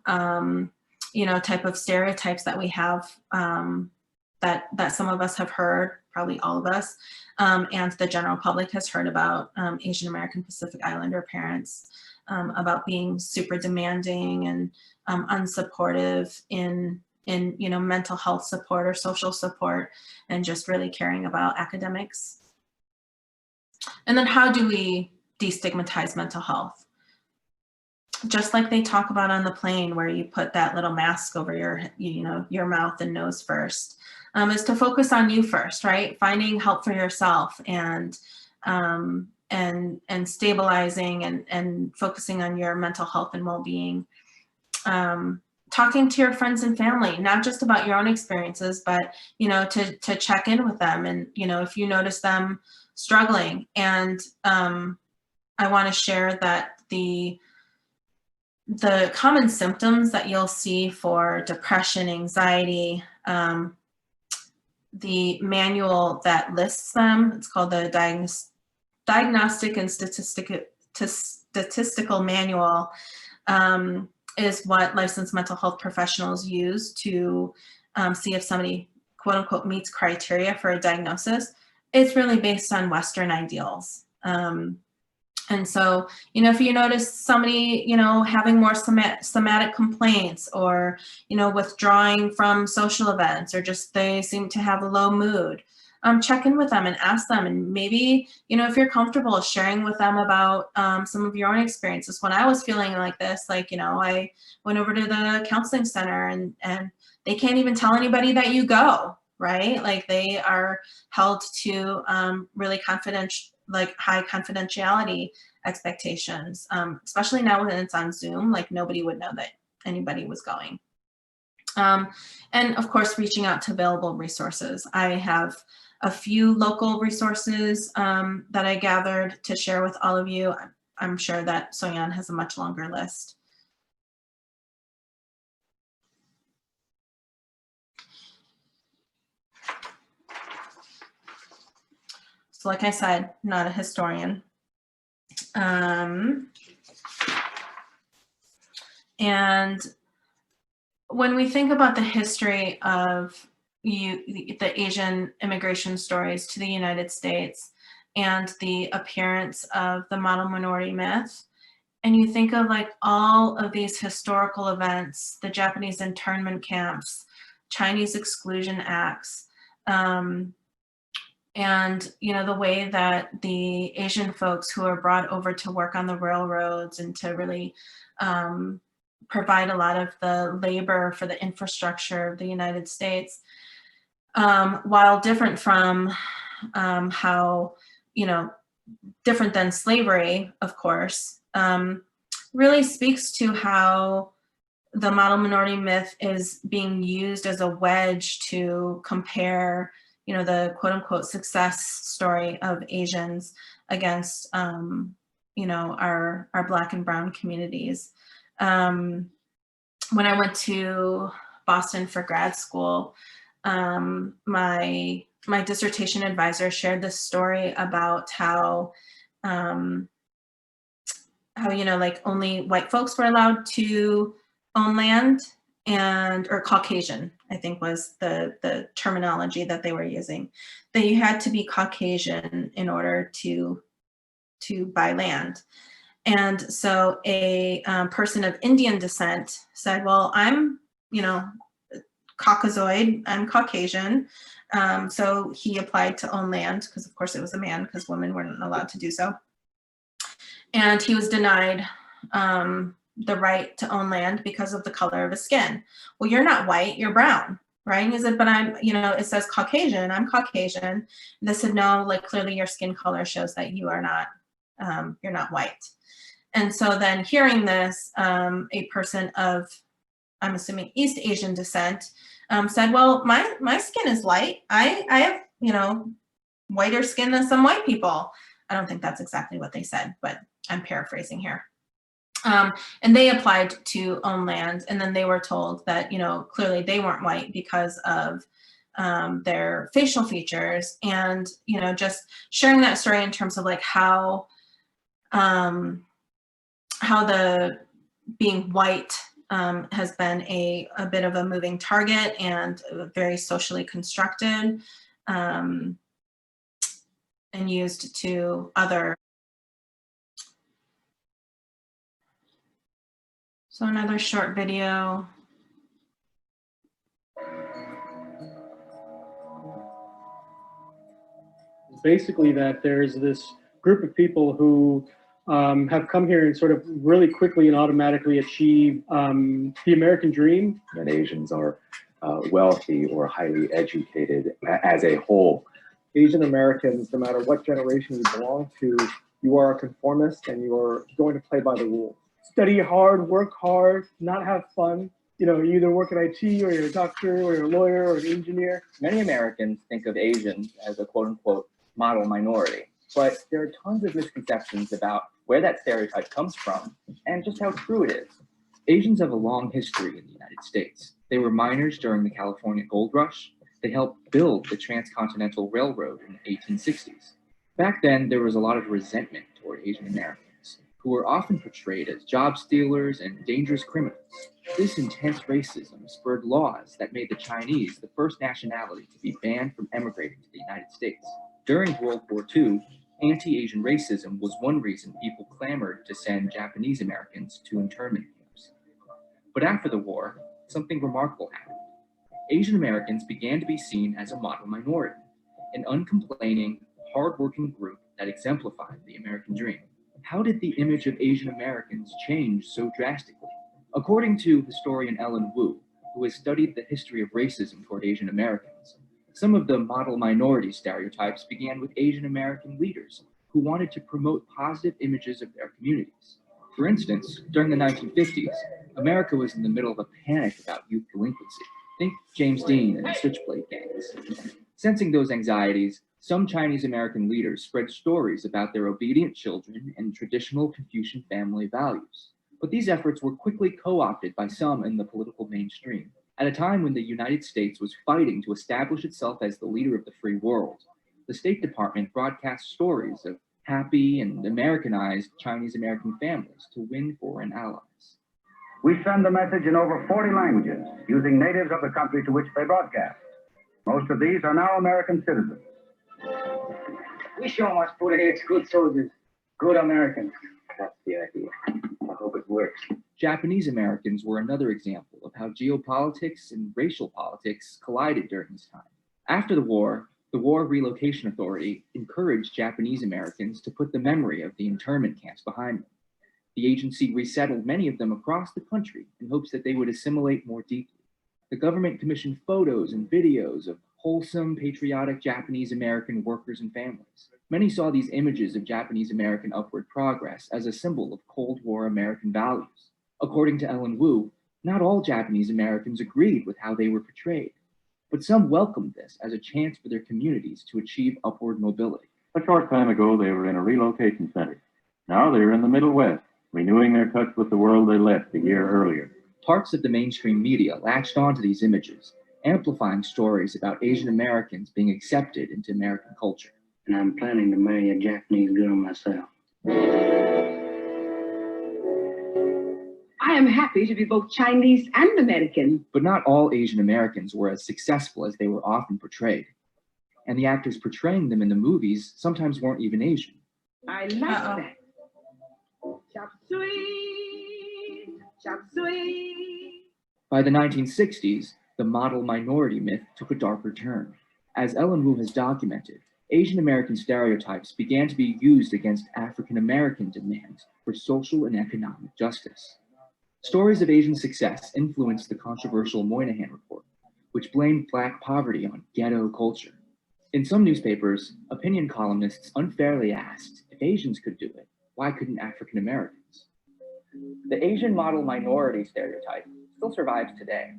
you know, type of stereotypes that we have, that some of us have heard, probably all of us, and the general public has heard about Asian American Pacific Islander parents, about being super demanding and unsupportive in you know, mental health support or social support, and just really caring about academics. And then how do we destigmatize mental health? Just like they talk about on the plane, where you put that little mask over your, you know, your mouth and nose first, is to focus on you first, right? Finding help for yourself, and stabilizing and focusing on your mental health and well-being. Talking to your friends and family, not just about your own experiences, but, you know, to check in with them, and, you know, if you notice them struggling. And I want to share that the common symptoms that you'll see for depression, anxiety, the manual that lists them, it's called the Diagnostic and Statistical Manual, is what licensed mental health professionals use to see if somebody, quote unquote, meets criteria for a diagnosis. It's really based on Western ideals. And so, you know, if you notice somebody, you know, having more somatic complaints, or, you know, withdrawing from social events, or just they seem to have a low mood, check in with them and ask them. And maybe, you know, if you're comfortable sharing with them about some of your own experiences. When I was feeling like this, like, you know, I went over to the counseling center, and they can't even tell anybody that you go, right? Like, they are held to really confidential, like high confidentiality expectations, especially now when it's on Zoom, like nobody would know that anybody was going. And of course, reaching out to available resources. I have a few local resources that I gathered to share with all of you. I'm sure that Soyan has a much longer list. So like I said, not a historian. And when we think about the history of the Asian immigration stories to the United States, and the appearance of the model minority myth, and you think of like all of these historical events, the Japanese internment camps, Chinese exclusion acts, and, you know, the way that the Asian folks who are brought over to work on the railroads and to really provide a lot of the labor for the infrastructure of the United States, while different from how, you know, different than slavery, of course, really speaks to how the model minority myth is being used as a wedge to compare, you know, the quote unquote success story of Asians against, you know, our Black and Brown communities. When I went to Boston for grad school, my dissertation advisor shared this story about how, you know, like only white folks were allowed to own land, or Caucasian, I think was the terminology that they were using. That you had to be Caucasian in order to buy land. And so a person of Indian descent said, well, I'm, Caucasoid, I'm Caucasian. So he applied to own land because of course it was a man because women weren't allowed to do so. And he was denied the right to own land because of the color of his skin. Well, you're not white, you're brown, right? And he said, but I'm, it says Caucasian, I'm Caucasian. And they said, no, like clearly your skin color shows that you are not, you're not white. And so then hearing this, a person of, I'm assuming East Asian descent, said, well, my skin is light. I have, whiter skin than some white people. I don't think that's exactly what they said, but I'm paraphrasing here. And they applied to own land, and then they were told that, clearly they weren't white because of their facial features. And, just sharing that story in terms of like how the being white has been a bit of a moving target and very socially constructed and used to other. So another short video. Basically that there's this group of people who have come here and sort of really quickly and automatically achieve the American dream. That Asians are wealthy or highly educated as a whole. Asian Americans, no matter what generation you belong to, you are a conformist and you are going to play by the rules. Study hard, work hard, not have fun. You either work in IT or you're a doctor or you're a lawyer or an engineer. Many Americans think of Asians as a quote unquote model minority, but there are tons of misconceptions about where that stereotype comes from and just how true it is. Asians have a long history in the United States. They were miners during the California Gold Rush. They helped build the Transcontinental Railroad in the 1860s. Back then, there was a lot of resentment toward Asian Americans, who were often portrayed as job stealers and dangerous criminals. This intense racism spurred laws that made the Chinese the first nationality to be banned from emigrating to the United States. During World War II, anti-Asian racism was one reason people clamored to send Japanese Americans to internment camps. But after the war, something remarkable happened. Asian Americans began to be seen as a model minority, an uncomplaining, hardworking group that exemplified the American dream. How did the image of Asian Americans change so drastically? According to historian Ellen Wu, who has studied the history of racism toward Asian Americans, some of the model minority stereotypes began with Asian American leaders who wanted to promote positive images of their communities. For instance, during the 1950s, America was in the middle of a panic about youth delinquency. Think James Dean and the Switchblade gangs. Sensing those anxieties, some Chinese American leaders spread stories about their obedient children and traditional Confucian family values. But these efforts were quickly co-opted by some in the political mainstream. At a time when the United States was fighting to establish itself as the leader of the free world, the State Department broadcast stories of happy and Americanized Chinese American families to win foreign allies. We send the message in over 40 languages, using natives of the country to which they broadcast. Most of these are now American citizens. We show must put here good soldiers, good Americans. That's the idea. I hope it works. Japanese Americans were another example of how geopolitics and racial politics collided during this time. After the War Relocation Authority encouraged Japanese Americans to put the memory of the internment camps behind them. The agency resettled many of them across the country in hopes that they would assimilate more deeply. The government commissioned photos and videos of wholesome, patriotic Japanese American workers and families. Many saw these images of Japanese American upward progress as a symbol of Cold War American values. According to Ellen Wu, not all Japanese Americans agreed with how they were portrayed, but some welcomed this as a chance for their communities to achieve upward mobility. A short time ago, they were in a relocation center. Now they're in the Middle West, renewing their touch with the world they left a year earlier. Parts of the mainstream media latched onto these images, amplifying stories about Asian Americans being accepted into American culture. And I'm planning to marry a Japanese girl myself. I am happy to be both Chinese and American. But not all Asian Americans were as successful as they were often portrayed. And the actors portraying them in the movies sometimes weren't even Asian. I like that. Chop suey, chop suey. By the 1960s, the model minority myth took a darker turn. As Ellen Wu has documented, Asian American stereotypes began to be used against African American demands for social and economic justice. Stories of Asian success influenced the controversial Moynihan Report, which blamed Black poverty on ghetto culture. In some newspapers, opinion columnists unfairly asked, if Asians could do it, why couldn't African Americans? The Asian model minority stereotype still survives today.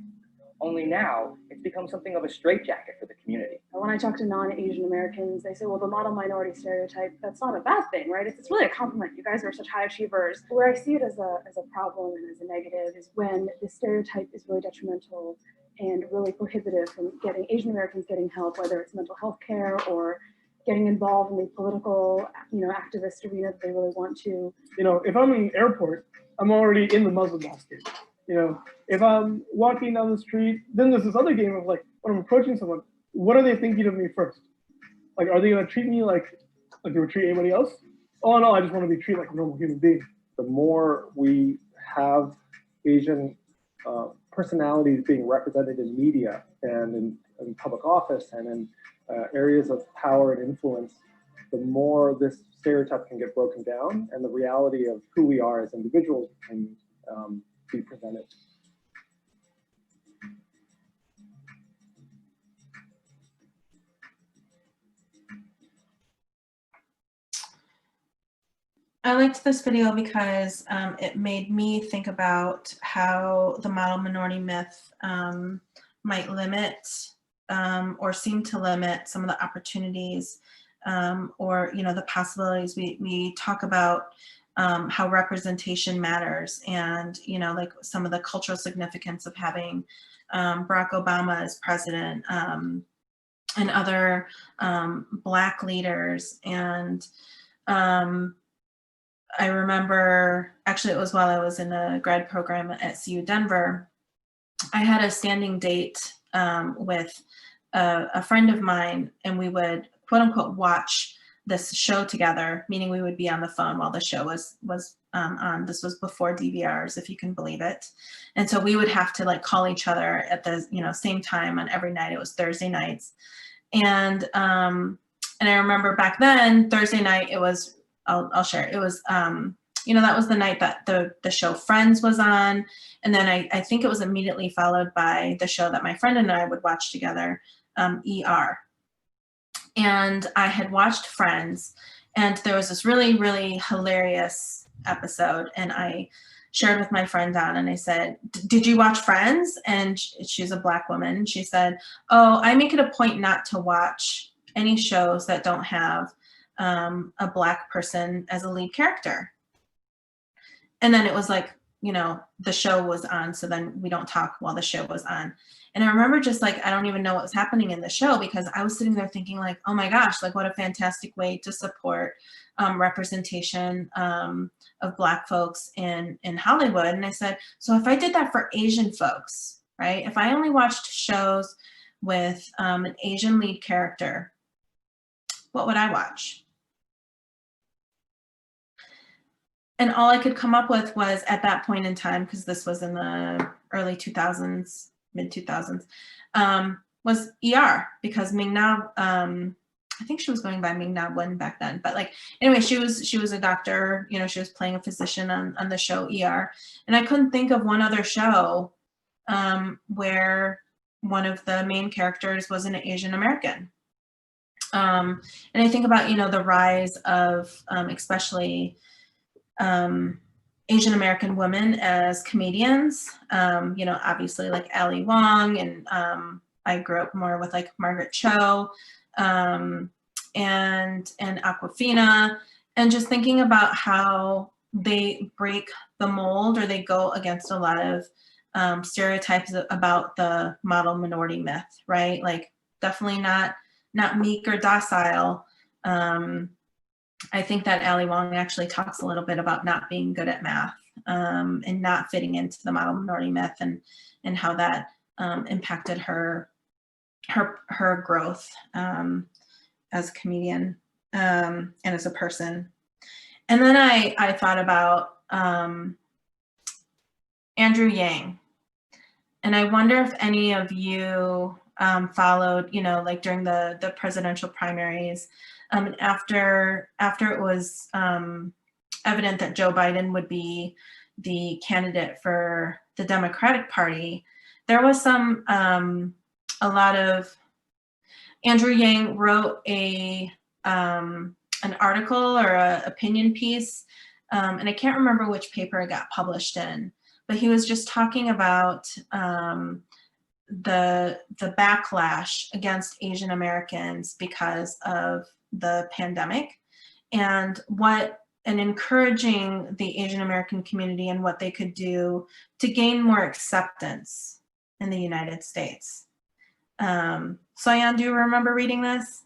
Only now, it's become something of a straitjacket for the community. When I talk to non-Asian Americans, they say, well, the model minority stereotype, that's not a bad thing, right? It's really a compliment. You guys are such high achievers. Where I see it as a problem and as a negative is when the stereotype is really detrimental and really prohibitive from getting Asian Americans getting help, whether it's mental health care or getting involved in the political, activist arena that they really want to. If I'm in an airport, I'm already in the Muslim basket. If I'm walking down the street, then there's this other game of like, when I'm approaching someone, what are they thinking of me first? Like, are they gonna treat me like they would treat anybody else? Oh no, I just want to be treated like a normal human being. The more we have Asian personalities being represented in media and in public office and in areas of power and influence, the more this stereotype can get broken down and the reality of who we are as individuals can be presented. I liked this video because it made me think about how the model minority myth might limit or seem to limit some of the opportunities or the possibilities. We talk about how representation matters and like some of the cultural significance of having Barack Obama as president and other Black leaders. And I remember, actually it was while I was in a grad program at CU Denver, I had a standing date with a friend of mine, and we would quote unquote watch this show together, meaning we would be on the phone while the show was on. This was before DVRs, if you can believe it. And so we would have to like call each other at the same time on every night. It was Thursday nights. And I remember back then, Thursday night, it was, I'll share. It was, that was the night that the show Friends was on. And then I think it was immediately followed by the show that my friend and I would watch together, ER. And I had watched Friends, and there was this really, really hilarious episode. And I shared with my friend Dawn, and I said, did you watch Friends? And she's a Black woman. She said, oh, I make it a point not to watch any shows that don't have a Black person as a lead character. And then it was like, the show was on, so then we don't talk while the show was on. And I remember just like, I don't even know what was happening in the show, because I was sitting there thinking like, oh my gosh, like what a fantastic way to support representation of Black folks in Hollywood. And I said, so if I did that for Asian folks, right? If I only watched shows with an Asian lead character, what would I watch? And all I could come up with was, at that point in time, because this was in the early 2000s, mid 2000s, was ER, because Ming Na, I think she was going by Ming Na Wen back then, but like, anyway, she was a doctor, she was playing a physician on the show ER. And I couldn't think of one other show where one of the main characters was an Asian American. And I think about, the rise of especially Asian American women as comedians, obviously like Ali Wong, and I grew up more with like Margaret Cho and Awkwafina, and just thinking about how they break the mold, or they go against a lot of stereotypes about the model minority myth, right? Like definitely not meek or docile. I think that Ali Wong actually talks a little bit about not being good at math and not fitting into the model minority myth, and how that impacted her growth as a comedian and as a person. And then I thought about Andrew Yang. And I wonder if any of you followed, like during the presidential primaries, after it was evident that Joe Biden would be the candidate for the Democratic Party, there was a lot of, Andrew Yang wrote an article or an opinion piece, and I can't remember which paper it got published in, but he was just talking about the backlash against Asian Americans because of the pandemic, and encouraging the Asian American community and what they could do to gain more acceptance in the United States. Soyan, do you remember reading this?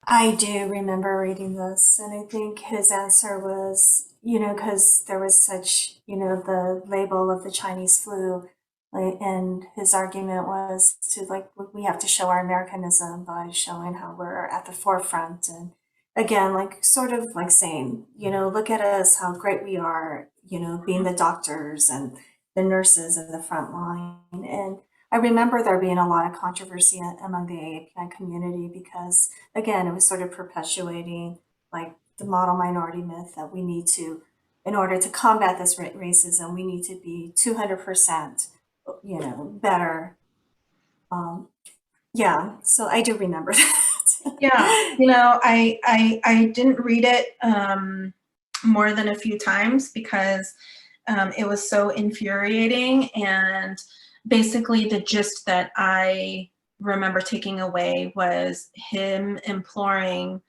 I do remember reading this, and I think his answer was, because there was such, the label of the Chinese flu, and his argument was we have to show our Americanism by showing how we're at the forefront. And again, sort of saying, look at us, how great we are, being the doctors and the nurses in the front line. And I remember there being a lot of controversy among the AAPI community because, again, it was sort of perpetuating the model minority myth that we need to, in order to combat this racism, we need to be 200%, better. Yeah, so I do remember that. Yeah, I didn't read it more than a few times because it was so infuriating, and basically the gist that I remember taking away was him imploring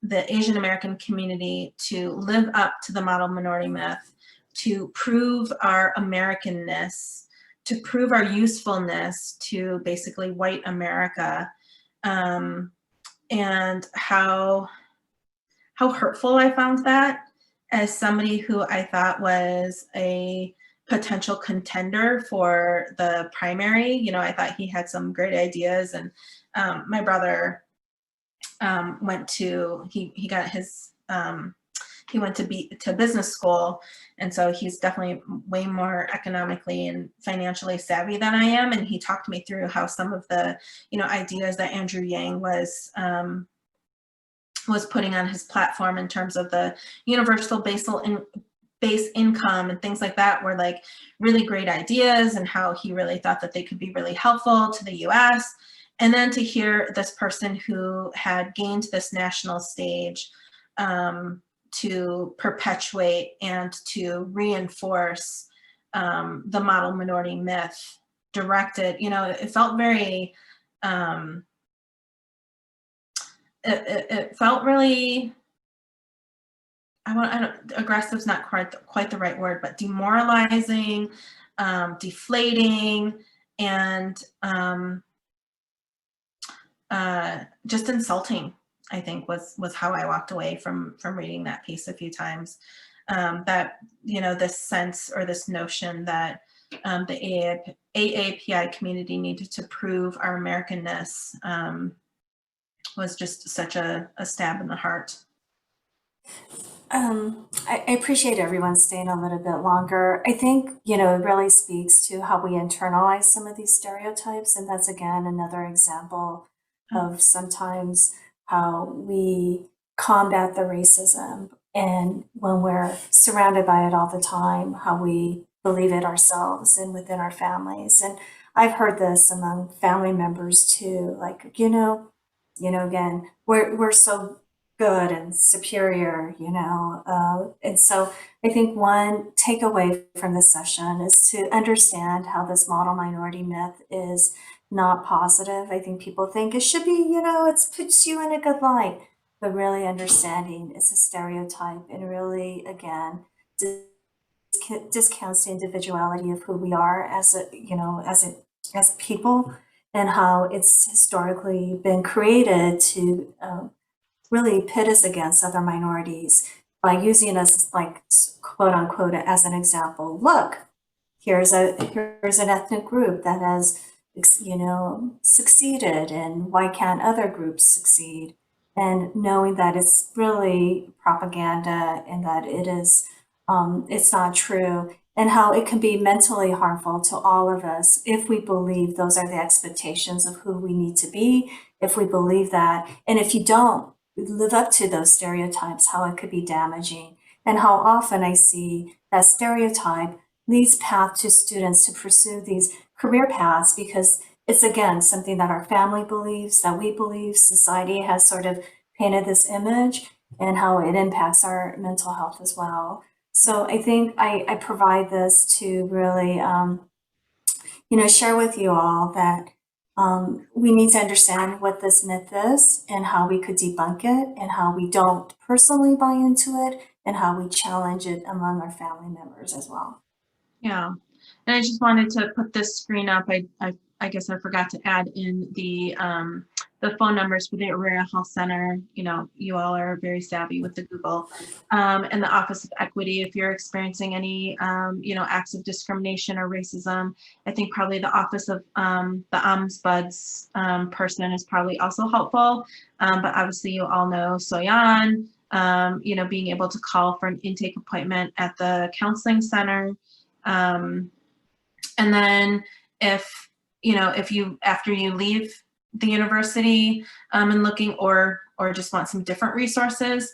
the Asian American community to live up to the model minority myth, to prove our Americanness, to prove our usefulness to basically white America, and how hurtful I found that as somebody who I thought was a potential contender for the primary. I thought he had some great ideas, and my brother went to business school, and so he's definitely way more economically and financially savvy than I am, and he talked me through how some of the ideas that Andrew Yang was putting on his platform in terms of the universal base income and things like that were really great ideas, and how he really thought that they could be really helpful to the US. And then to hear this person who had gained this national stage to perpetuate and to reinforce the model minority myth directed, it felt very, it felt really, aggressive is not quite the right word, but demoralizing, deflating, and just insulting, I think was how I walked away from reading that piece a few times. That, this sense or this notion that the AAPI community needed to prove our Americanness was just such a stab in the heart. I appreciate everyone staying a little bit longer. I think, it really speaks to how we internalize some of these stereotypes. And that's, again, another example of sometimes how we combat the racism. And when we're surrounded by it all the time, how we believe it ourselves and within our families. And I've heard this among family members too, again, we're so good and superior, and so I think one takeaway from this session is to understand how this model minority myth is not positive. I think people think it should be, it puts you in a good light, but really understanding it's a stereotype and really, again, discounts the individuality of who we are as people, and how it's historically been created to really pit us against other minorities by using us quote unquote as an example. Look, here's an ethnic group that has succeeded, and why can't other groups succeed? and knowing that it's really propaganda and that it's not true, and how it can be mentally harmful to all of us if we believe those are the expectations of who we need to be, if we believe that, and if you don't live up to those stereotypes, how it could be damaging, and how often I see that stereotype leads path to students to pursue these career paths because it's, again, something that our family believes, that we believe, society has sort of painted this image, and how it impacts our mental health as well. So I think I provide this to really, share with you all that we need to understand what this myth is and how we could debunk it and how we don't personally buy into it and how we challenge it among our family members as well. Yeah, and I just wanted to put this screen up. I guess I forgot to add in the phone numbers for the Aurora Health Center. You know, you all are very savvy with the Google, and the Office of Equity. If you're experiencing any, acts of discrimination or racism, I think probably the Office of the Ombuds person is probably also helpful. But obviously, you all know Soyan. Being able to call for an intake appointment at the counseling center. And then if you, after you leave the university and looking or just want some different resources,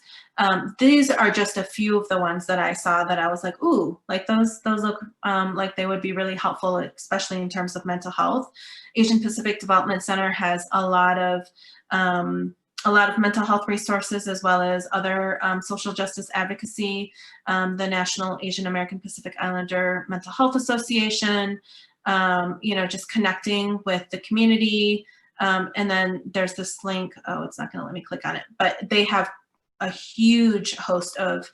these are just a few of the ones that I saw that I was like, ooh, like those look like they would be really helpful, especially in terms of mental health. Asian Pacific Development Center has a lot of mental health resources, as well as other social justice advocacy, the National Asian American Pacific Islander Mental Health Association, just connecting with the community. And then there's this link, oh, it's not gonna let me click on it, but they have a huge host of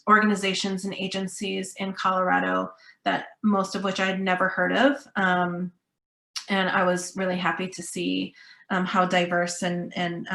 organizations and agencies in Colorado, that most of which I'd never heard of. And I was really happy to see how diverse and